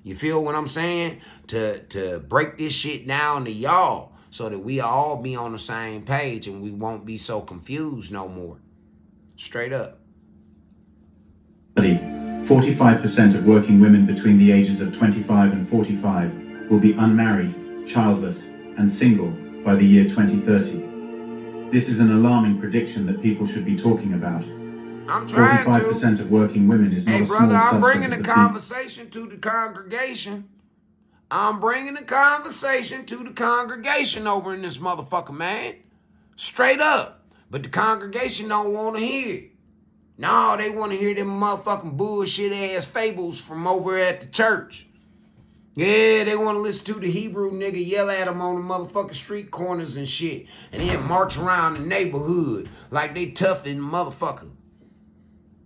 You feel what I'm saying? To break this shit down to y'all so that we all be on the same page and we won't be so confused no more. Straight up. 45% of working women between the ages of 25 and 45 will be unmarried, childless, and single by the year 2030. This is an alarming prediction that people should be talking about. I'm trying 45% to. of working women is not Hey, a small brother, I'm subset bringing of the the conversation to the congregation. I'm bringing the conversation to the congregation over in this motherfucker, man. Straight up. But the congregation don't want to hear it. No, they want to hear them motherfucking bullshit ass fables from over at the church. Yeah, they want to listen to the Hebrew nigga yell at them on the motherfucking street corners and shit. And then march around the neighborhood like they tough and motherfucker.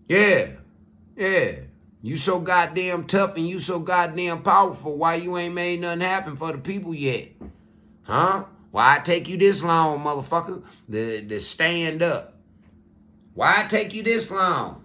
Yeah. You so goddamn tough and you so goddamn powerful. Why you ain't made nothing happen for the people yet? Huh? Why it take you this long, motherfucker, to stand up? Why it take you this long?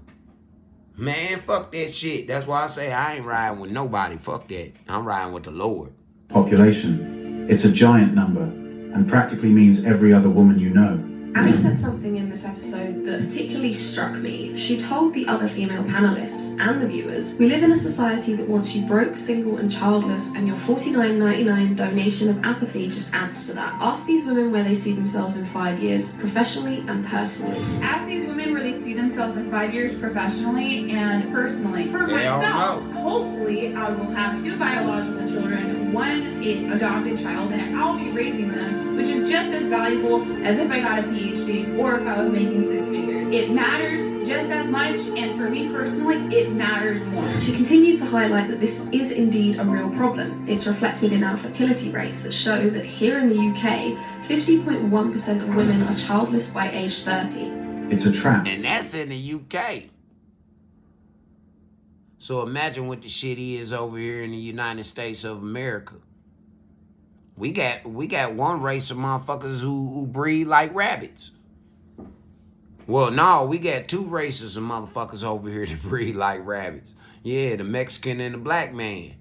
Man, fuck that shit. That's why I say I ain't riding with nobody. Fuck that. I'm riding with the Lord. Population. It's a giant number and practically means every other woman you know. Abby said something in this episode that particularly struck me. She told the other female panelists and the viewers, "We live in a society that wants you broke, single and childless, and your $49.99 donation of apathy just adds to that. Ask these women where they see themselves in 5 years, professionally and personally." Ask these women where they see themselves in 5 years professionally and personally. For They all myself, know. hopefully I will have 2 biological children, 1 adopted child, and I'll be raising them, which is just as valuable as if I got a PhD or if I was making 6 figures. It matters just as much, and for me personally, it matters more. She continued to highlight that this is indeed a real problem. It's reflected in our fertility rates that show that here in the UK, 50.1% of women are childless by age 30. It's a trap. And that's in the UK. So imagine what the shit is over here in the United States of America. We got one race of motherfuckers who breed like rabbits. Well, no, we got 2 races of motherfuckers over here that breed like rabbits. Yeah, the Mexican and the black man.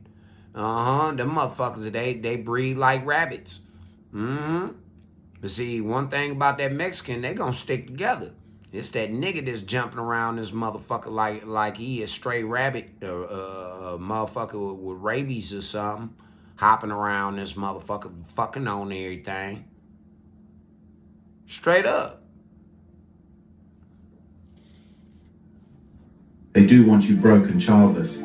Them motherfuckers, they breed like rabbits. But see, one thing about that Mexican, they gonna stick together. It's that nigga that's jumping around this motherfucker like he a stray rabbit, a motherfucker with rabies or something, hopping around this motherfucker, fucking on everything. Straight up. They do want you broke and childless.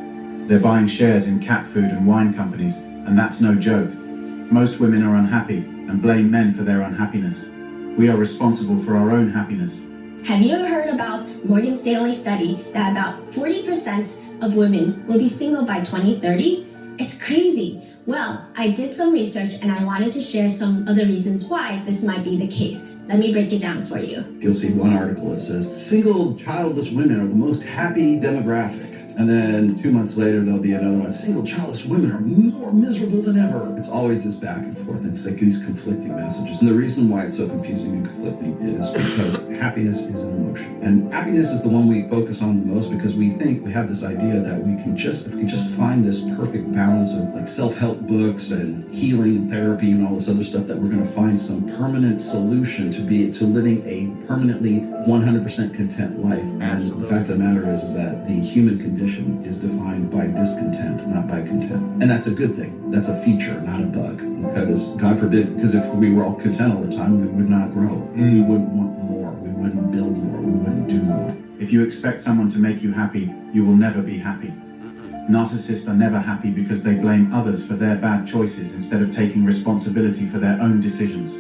They're buying shares in cat food and wine companies, and that's no joke. Most women are unhappy and blame men for their unhappiness. We are responsible for our own happiness. Have you ever heard about Morgan Stanley study that about 40% of women will be single by 2030? It's crazy. Well, I did some research and I wanted to share some of the reasons why this might be the case. Let me break it down for you. You'll see one article that says single childless women are the most happy demographic. And then 2 months later, there'll be another one. Single childless women are more miserable than ever. It's always this back and forth. It's like these conflicting messages. And the reason why it's so confusing and conflicting is because happiness is an emotion. And happiness is the one we focus on the most because we think we have this idea that we can just, if we just find this perfect balance of like self-help books and healing and therapy and all this other stuff, that we're going to find some permanent solution to living a permanently 100% content life. And the fact of the matter is that the human condition is defined by discontent, not by content. And that's a good thing. That's a feature, not a bug. Because God forbid, because if we were all content all the time, we would not grow. We wouldn't want more. We wouldn't build more. We wouldn't do more. If you expect someone to make you happy, you will never be happy. Narcissists are never happy because they blame others for their bad choices instead of taking responsibility for their own decisions.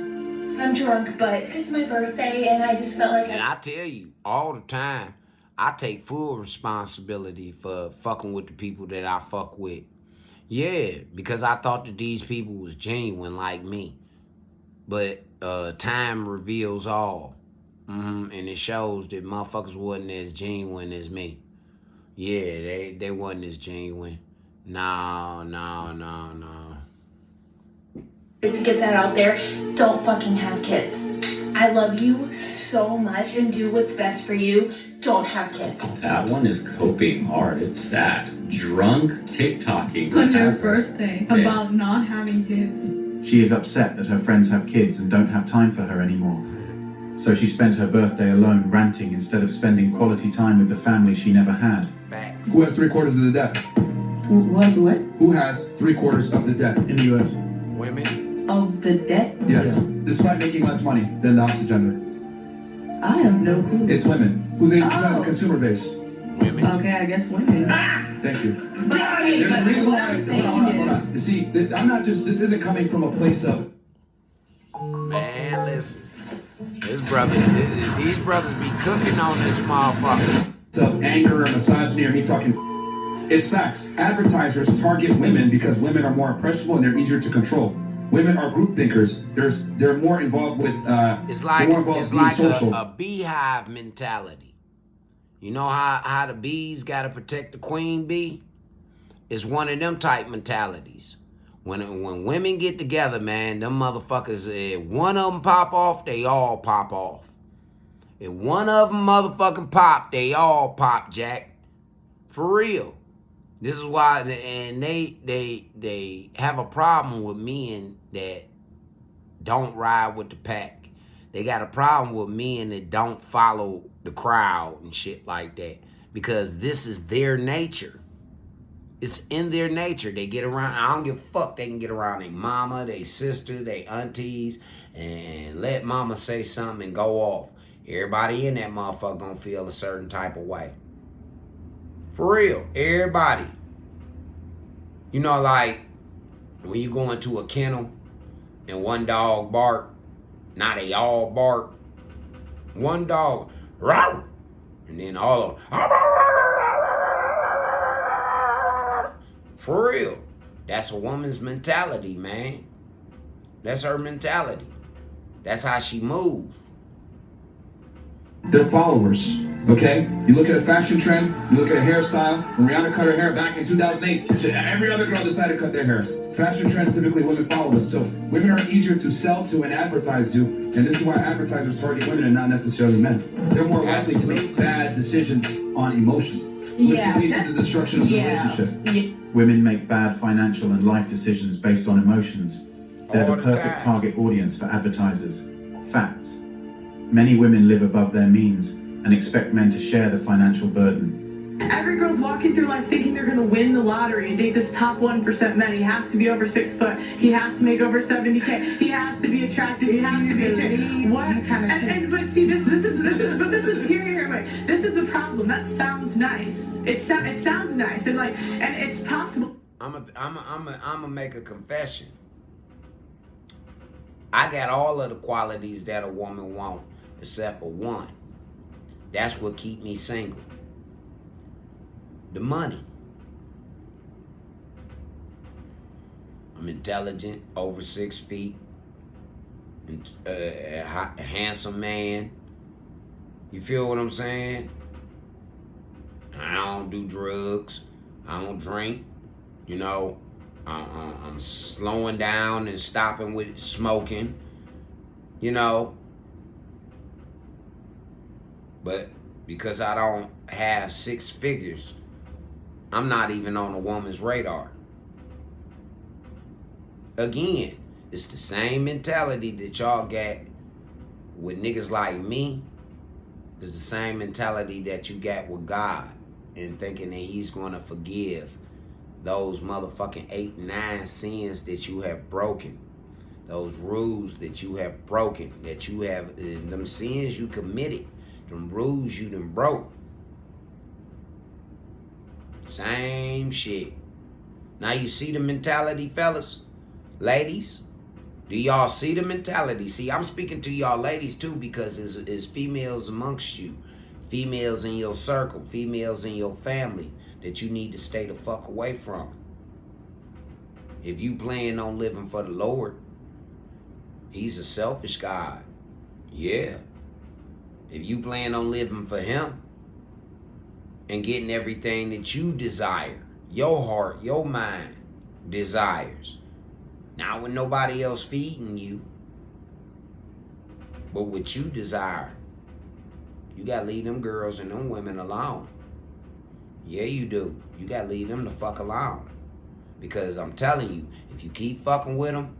I'm drunk, but it's my birthday and I just felt like And I tell you, all the time, I take full responsibility for fucking with the people that I fuck with. Yeah, because I thought that these people was genuine like me. But time reveals all. And it shows that motherfuckers wasn't as genuine as me. Yeah, they wasn't as genuine. No. to get that out there. Don't fucking have kids. I love you so much and do what's best for you. Don't have kids. That one is coping hard. It's sad. Drunk TikToking on your birthday about not having kids. She is upset that her friends have kids and don't have time for her anymore. So she spent her birthday alone ranting instead of spending quality time with the family she never had. Who has 3/4 of the debt? What? Who has 3/4 of the debt in the U.S.? Women. Of the debt? Yes. Despite making less money than the opposite gender. I have no clue. It's women. Who's 80% of the consumer base? Women. Okay, I guess women. Thank you. There's a reason why. Hold on. See, I'm not just. This isn't coming from a place of. Man, listen. These brothers be cooking on this motherfucker. Of anger or misogyny or me talking. It's facts. Advertisers target women because women are more impressionable and they're easier to control. Women are group thinkers. They're more involved with. It's like social. a beehive mentality. You know how the bees got to protect the queen bee? It's one of them type mentalities. When women get together, man, them motherfuckers, if one of them pop off, they all pop off. If one of them motherfucking pop, they all pop, Jack. For real. This is why, and they have a problem with men that don't ride with the pack. They got a problem with men that don't follow the crowd and shit like that. Because this is their nature. It's in their nature. They get around, I don't give a fuck. They can get around their mama, their sister, their aunties, and let mama say something and go off. Everybody in that motherfucker gonna feel a certain type of way. For real, everybody. You know, like when you go into a kennel and one dog bark, now they all bark. One dog, rawr, and then all of them. For real, that's a woman's mentality, man. That's her mentality. That's how she moves. They're followers, okay? You look at a fashion trend, you look at a hairstyle. When Rihanna cut her hair back in 2008, every other girl decided to cut their hair. Fashion trends, typically women follow them. So women are easier to sell to and advertise to, and this is why advertisers target women and not necessarily men. They're more likely to make bad decisions on emotion, which leads to the destruction of the relationship. Women make bad financial and life decisions based on emotions. They're the perfect target audience for advertisers. Facts. Many women live above their means and expect men to share the financial burden. Every girl's walking through life thinking they're gonna win the lottery and date this top 1% man. He has to be over 6 foot. He has to make over 70K. He has to be attractive. He has to be a chick. What? But see, this is here. Wait. This is the problem. That sounds nice. It sounds nice and it's possible. I'm make a confession. I got all of the qualities that a woman wants, except for one. That's what keep me single. The money. I'm intelligent, over 6 feet, and a handsome man. You feel what I'm saying? I don't do drugs. I don't drink. You know, I'm slowing down and stopping with smoking. You know. But because I don't have 6 figures, I'm not even on a woman's radar. Again, it's the same mentality that y'all got with niggas like me. It's the same mentality that you got with God and thinking that he's going to forgive those motherfucking 8, 9 sins that you have broken. Those rules that you have broken, that you have, them sins you committed. Them rules you done broke. Same shit. Now you see the mentality, fellas? Ladies? Do y'all see the mentality? See, I'm speaking to y'all ladies too because it's females amongst you. Females in your circle. Females in your family that you need to stay the fuck away from. If you plan on living for the Lord, he's a selfish God. Yeah. If you plan on living for him and getting everything that you desire, your heart, your mind desires. Not with nobody else feeding you, but what you desire. You gotta leave them girls and them women alone. Yeah, you do. You gotta leave them the fuck alone. Because I'm telling you, if you keep fucking with them,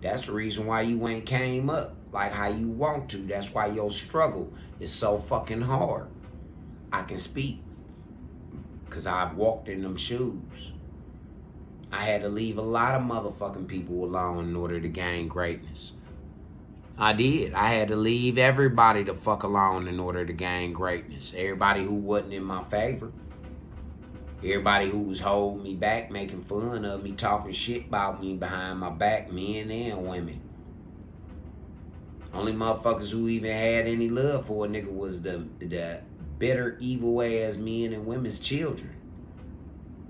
that's the reason why you ain't came up like how you want to. That's why your struggle is so fucking hard. I can speak because I've walked in them shoes. I had to leave a lot of motherfucking people alone in order to gain greatness. I did. I had to leave everybody the fuck alone in order to gain greatness. Everybody who wasn't in my favor. Everybody who was holding me back, making fun of me, talking shit about me behind my back, men and women. Only motherfuckers who even had any love for a nigga was the bitter, evil ass men and women's children.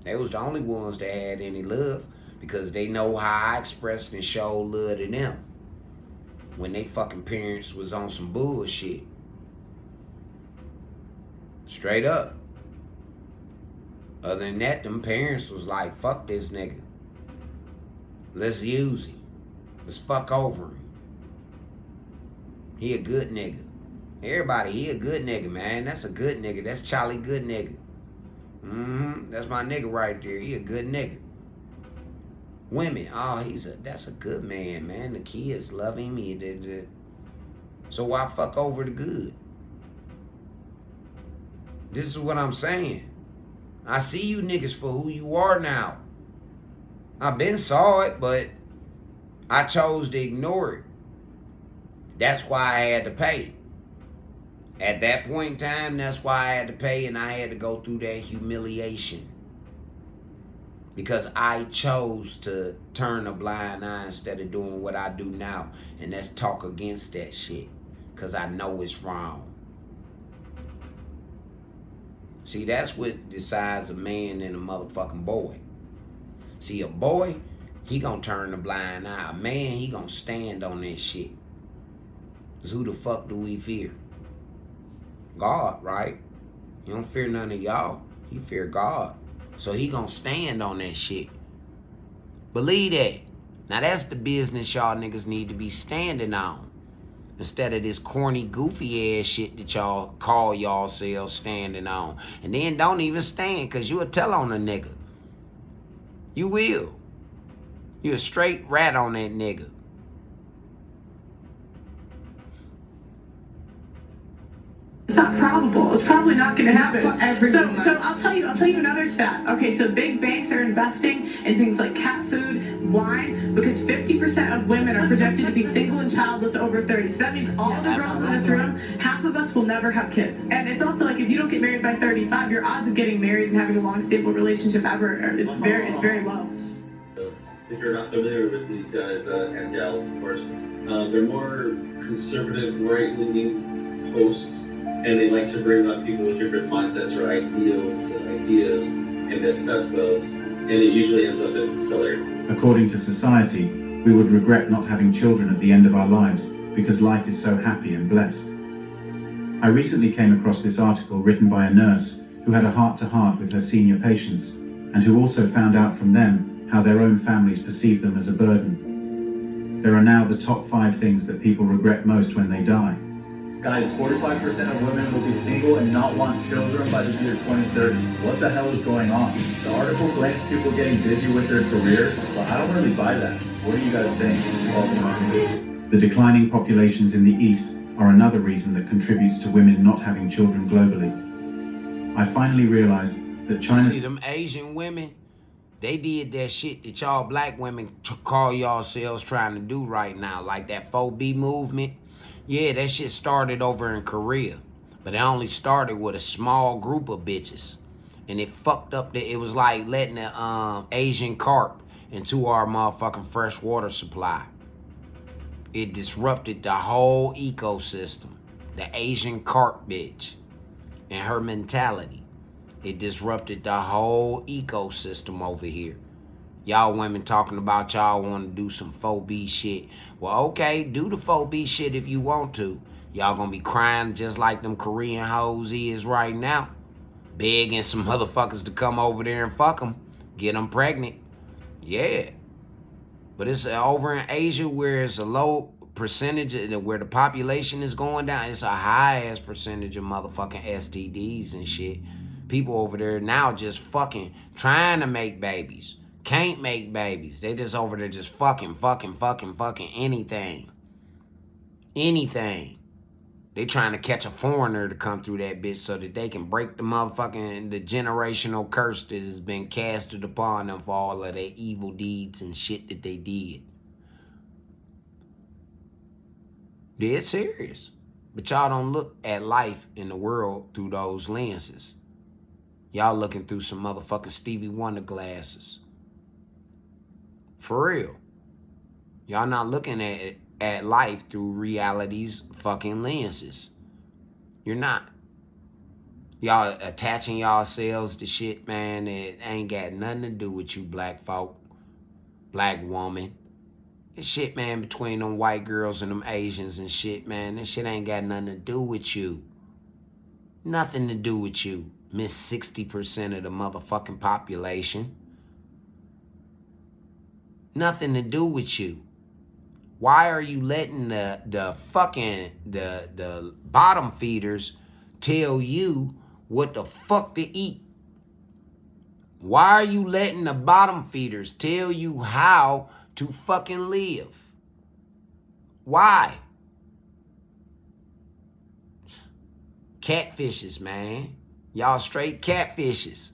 They was the only ones that had any love because they know how I expressed and showed love to them when they fucking parents was on some bullshit. Straight up. Other than that, them parents was like, fuck this nigga. Let's use him. Let's fuck over him. He a good nigga. Everybody, he a good nigga, man. That's a good nigga. That's Charlie good nigga. That's my nigga right there. He a good nigga. Women, oh, that's a good man, man. The kids love him. So why fuck over the good? This is what I'm saying. I see you niggas for who you are now. I been saw it, but I chose to ignore it. That's why I had to pay. At that point in time, that's why I had to pay, and I had to go through that humiliation. Because I chose to turn a blind eye instead of doing what I do now. And that's talk against that shit. Because I know it's wrong. See, that's what decides a man and a motherfucking boy. See, a boy, he gonna turn a blind eye. A man, he gonna stand on that shit. Because who the fuck do we fear? God, right? You don't fear none of y'all. You fear God. So he gonna stand on that shit. Believe that. Now that's the business y'all niggas need to be standing on. Instead of this corny, goofy ass shit that y'all call y'all selves standing on. And then don't even stand, because you'll tell on a nigga. You will. You a straight rat on that nigga. It's not probable. It's probably not going to happen. So I'll tell you another stat. Okay, so big banks are investing in things like cat food, wine, because 50% of women are projected to be single and childless over 30. So that means all the girls in this room, half of us will never have kids. And it's also like if you don't get married by 35, your odds of getting married and having a long, stable relationship it's very low. If you're not familiar with these guys and gals, of course, they're more conservative, right-leaning hosts. And they like to bring up people with different mindsets or ideals and discuss those. And it usually ends up in failure. According to society, we would regret not having children at the end of our lives because life is so happy and blessed. I recently came across this article written by a nurse who had a heart-to-heart with her senior patients and who also found out from them how their own families perceive them as a burden. There are now the top 5 things that people regret most when they die. Guys, 45% of women will be single and not want children by the year 2030. What the hell is going on? The article blames people getting busy with their careers, but I don't really buy that. What do you guys think? The declining populations in the East are another reason that contributes to women not having children globally. I finally realized that China's... See, them Asian women, they did that shit that y'all black women call yourselves trying to do right now, like that 4B movement. Yeah, that shit started over in Korea, but it only started with a small group of bitches, and it fucked up. It was like letting the Asian carp into our motherfucking fresh water supply. It disrupted the whole ecosystem. The Asian carp bitch and her mentality. It disrupted the whole ecosystem over here. Y'all women talking about y'all want to do some 4B shit. Well, okay, do the 4B shit if you want to. Y'all gonna be crying just like them Korean hoes is right now. Begging some motherfuckers to come over there and fuck them. Get them pregnant. Yeah. But it's over in Asia where it's a low percentage, where the population is going down. It's a high-ass percentage of motherfucking STDs and shit. People over there now just fucking trying to make babies. Can't make babies. They just over there just fucking anything. Anything. They trying to catch a foreigner to come through that bitch so that they can break the motherfucking, the generational curse that has been casted upon them for all of their evil deeds and shit that they did. Dead serious. But y'all don't look at life in the world through those lenses. Y'all looking through some motherfucking Stevie Wonder glasses. For real. Y'all not looking at at life through reality's fucking lenses. You're not. Y'all attaching yourselves to shit, man, that ain't got nothing to do with you black folk, black woman. This shit, man, between them white girls and them Asians and shit, man, this shit ain't got nothing to do with you. Nothing to do with you. Miss 60% of the motherfucking population. Nothing to do with you. Why are you letting the bottom feeders tell you what the fuck to eat? Why are you letting the bottom feeders tell you how to fucking live? Why? Catfishes, man. Y'all straight catfishes.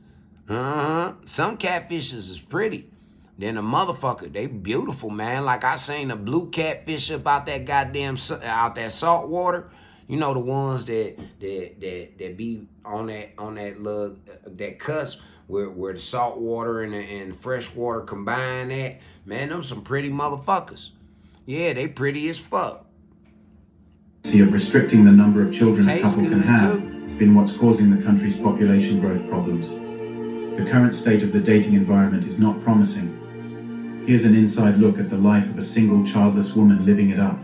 Some catfishes is pretty. Then a motherfucker, they beautiful, man. Like I seen a blue catfish up out that goddamn, out that salt water. You know, the ones that be on that little, that cusp where the salt water and fresh water combine at. Man, them some pretty motherfuckers. Yeah, they pretty as fuck. Of restricting the number of children a couple can have been what's causing the country's population growth problems. The current state of the dating environment is not promising. Here's an inside look at the life of a single childless woman living it up.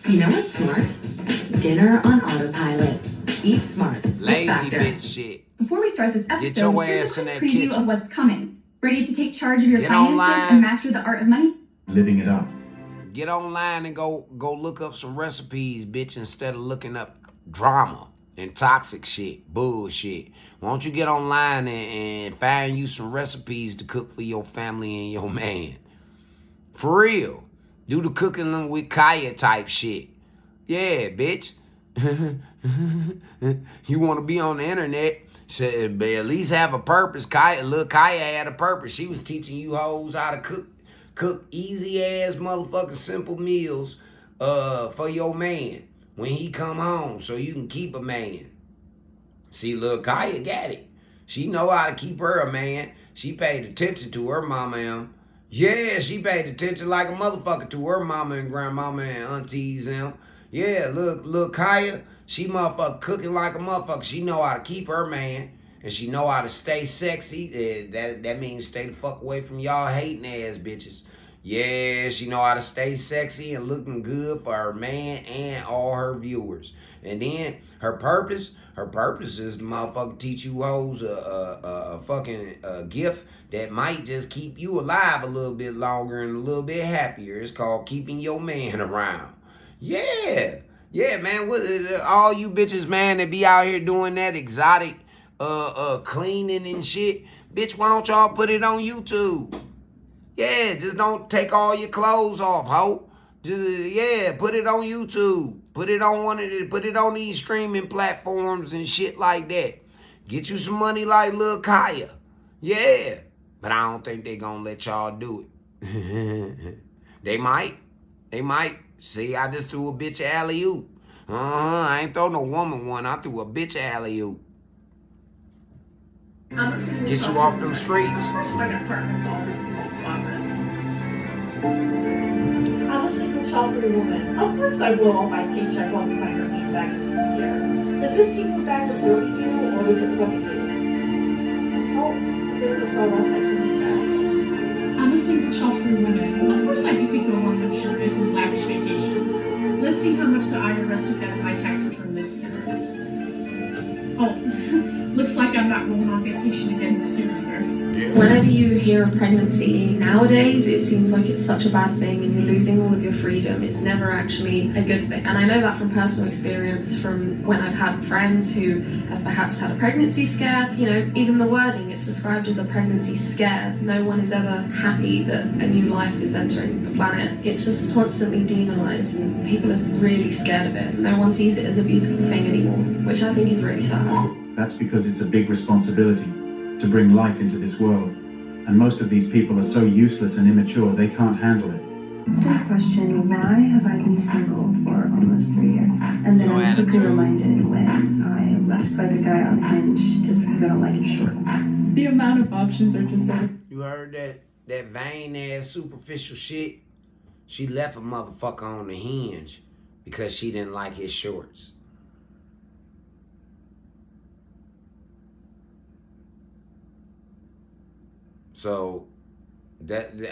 You know what's smart? Dinner on autopilot. Eat smart. Lazy bitch shit. Before we start this episode, Get your here's ass a in quick that preview kitchen. of what's coming. Ready to take charge of your Get finances online. and master the art of money? Living it up. Get online and go look up some recipes, bitch, instead of looking up drama and toxic shit, bullshit. Why don't you get online and find you some recipes to cook for your family and your man? For real. Do the cooking with Kaya type shit. Yeah, bitch. You want to be on the internet, but at least have a purpose. Kaya had a purpose. She was teaching you hoes how to cook easy ass motherfucking simple meals for your man when he come home so you can keep a man. See, look, Kaya got it. She know how to keep her a man. She paid attention to her mama and yeah, she paid attention like a motherfucker to her mama and grandmama and aunties and yeah, look, Kaya, she motherfucker cooking like a motherfucker. She know how to keep her man. And she know how to stay sexy. That means stay the fuck away from y'all hating ass bitches. Yeah, she know how to stay sexy and looking good for her man and all her viewers. And then her purpose is to motherfucker teach you hoes a fucking gift that might just keep you alive a little bit longer and a little bit happier. It's called keeping your man around. Yeah, man. All you bitches, man, that be out here doing that exotic cleaning and shit, bitch, why don't y'all put it on YouTube? Yeah, just don't take all your clothes off, ho. Just put it on YouTube. Put it on these streaming platforms and shit like that. Get you some money like Lil Kaya. Yeah, but I don't think they gonna let y'all do it. They might. See, I just threw a bitch alley-oop. I ain't throw no woman one. I threw a bitch alley-oop. Get you off them streets. Of course, my apartment's always in the spotless. I'm a single child-free woman. Of course I will on my paycheck while design your handbags this year. Does this team move back to work you, or does it look at you? Oh, Sarah fell off next to me now. I'm a single child-free woman. Of course I get to go on luxurious and lavish vacations. Let's see how much the IRS took out of my tax return this year. Oh, looks like I'm not going on vacation again this year either. Whenever you hear of pregnancy nowadays, it seems like it's such a bad thing and you're losing all of your freedom. It's never actually a good thing. And I know that from personal experience, from when I've had friends who have perhaps had a pregnancy scare. You know, even the wording, it's described as a pregnancy scare. No one is ever happy that a new life is entering the planet. It's just constantly demonized and people are really scared of it. No one sees it as a beautiful thing anymore, which I think is really sad. That's because it's a big responsibility to bring life into this world. And most of these people are so useless and immature, they can't handle it. I question, why have I been single for almost 3 years? And then I'm quickly reminded when I left swipe a guy on Hinge just because I don't like his shorts. The amount of options are just like... You heard that vain ass superficial shit? She left a motherfucker on the hinge because she didn't like his shorts. So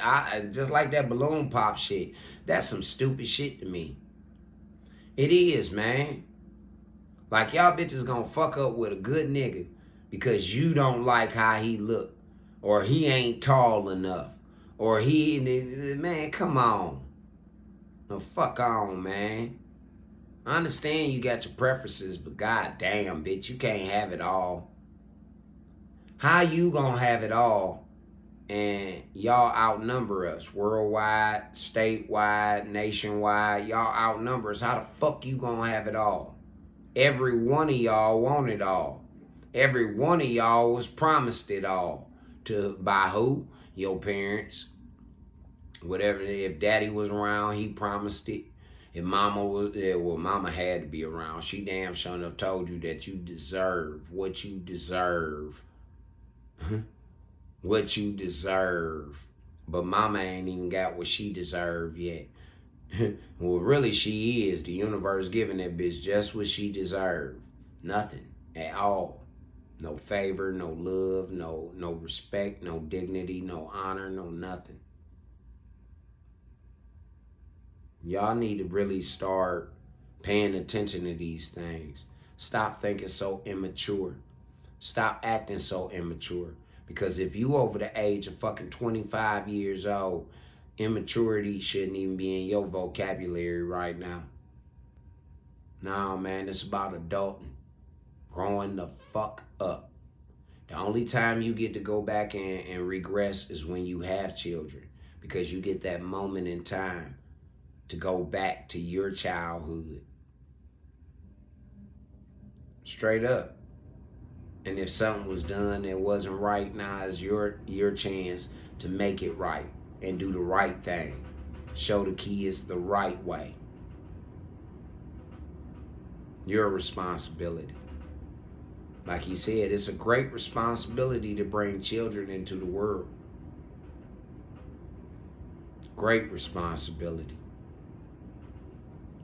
I just like that balloon pop shit. That's some stupid shit to me. It is, man. Like, y'all bitches gonna fuck up with a good nigga because you don't like how he look, or he ain't tall enough, or man, come on. No, fuck on, man. I understand you got your preferences, but goddamn, bitch, you can't have it all. How you gonna have it all and y'all outnumber us worldwide, statewide, nationwide? Y'all outnumber us. How the fuck you gonna have it all? Every one of y'all want it all. Every one of y'all was promised it all. By who? Your parents. Whatever. If daddy was around, he promised it. If mama was there, well, mama had to be around. She damn sure enough told you that you deserve what you deserve. What you deserve. But mama ain't even got what she deserved yet. Well, really, she is. The universe giving that bitch just what she deserved. Nothing at all. No favor, no love, no respect, no dignity, no honor, no nothing. Y'all need to really start paying attention to these things. Stop thinking so immature. Stop acting so immature. Because if you over the age of fucking 25 years old, immaturity shouldn't even be in your vocabulary right now. No, man, it's about adulting. Growing the fuck up. The only time you get to go back and regress is when you have children. Because you get that moment in time to go back to your childhood. Straight up. And if something was done that wasn't right, now is your chance to make it right and do the right thing. Show the kids the right way. Your responsibility. Like he said, it's a great responsibility to bring children into the world. Great responsibility.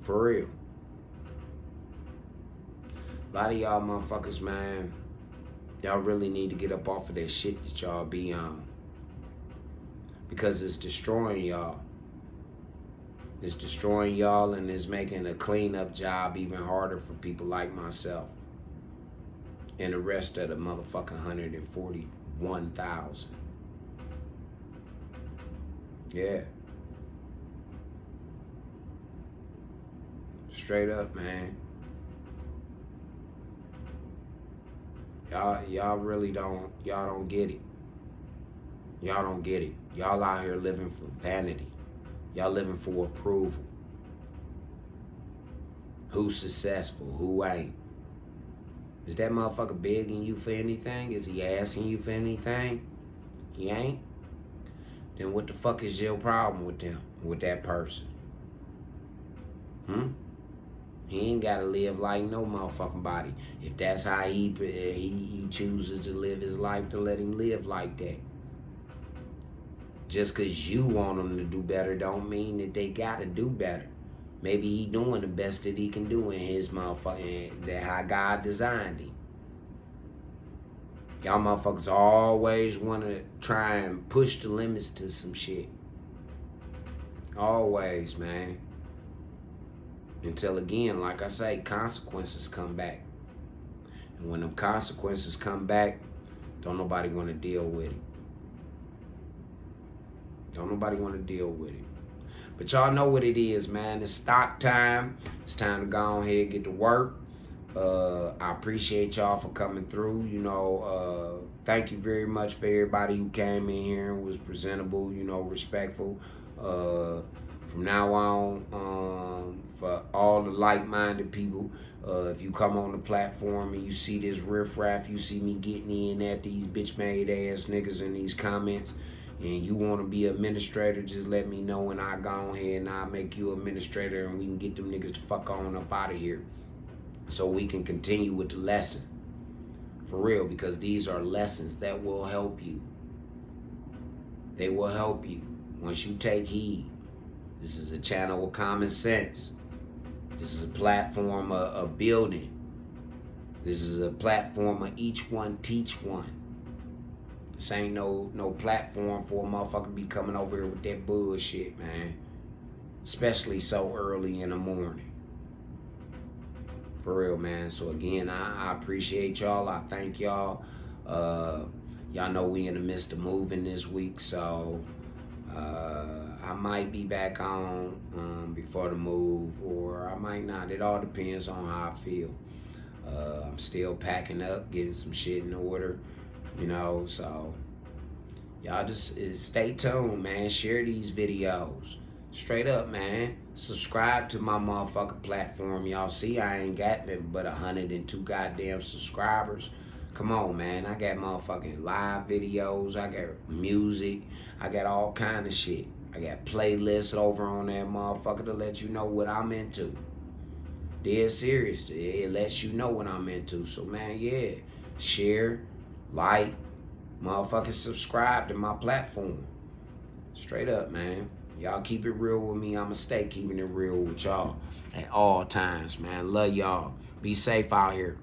For real. A lot of y'all motherfuckers, man, y'all really need to get up off of that shit that y'all be on. Because it's destroying y'all. It's destroying y'all, and it's making a cleanup job even harder for people like myself. And the rest of the motherfucking 141,000. Yeah. Straight up, man. Y'all really don't get it. Y'all don't get it. Y'all out here living for vanity. Y'all living for approval. Who's successful? Who ain't? Is that motherfucker begging you for anything? Is he asking you for anything? He ain't? Then what the fuck is your problem with them? With that person? He ain't gotta live like no motherfucking body. If that's how he chooses to live his life, to let him live like that. Just cause you want him to do better don't mean that they gotta do better. Maybe he doing the best that he can do in his motherfucking, that how God designed him. Y'all motherfuckers always wanna try and push the limits to some shit. Always, man. Until again, like I say, consequences come back. And when them consequences come back, don't nobody want to deal with it. Don't nobody want to deal with it. But y'all know what it is, man. It's stock time. It's time to go ahead and get to work. I appreciate y'all for coming through. You know, thank you very much for everybody who came in here and was presentable, you know, respectful. From now on, for all the like-minded people, if you come on the platform and you see this riffraff, you see me getting in at these bitch-made ass niggas in these comments, and you want to be an administrator, just let me know and I'll go ahead and I'll make you administrator and we can get them niggas to fuck on up out of here so we can continue with the lesson. For real, because these are lessons that will help you. They will help you once you take heed. This is a channel with common sense. This is a platform of building. This is a platform of each one teach one. This ain't no platform for a motherfucker to be coming over here with that bullshit, man. Especially so early in the morning. For real, man. So again, I appreciate y'all. I thank y'all. Y'all know we in the midst of moving this week, so I might be back on before the move, or I might not. It all depends on how I feel. I'm still packing up, getting some shit in order, you know, so y'all just stay tuned, man. Share these videos. Straight up, man. Subscribe to my motherfucking platform. Y'all see I ain't got nothing but 102 goddamn subscribers. Come on, man. I got motherfucking live videos. I got music. I got all kind of shit. I got playlists over on that motherfucker to let you know what I'm into. Dead serious. It lets you know what I'm into. So, man, yeah. Share, like, motherfucking subscribe to my platform. Straight up, man. Y'all keep it real with me. I'ma stay keeping it real with y'all at all times, man. Love y'all. Be safe out here.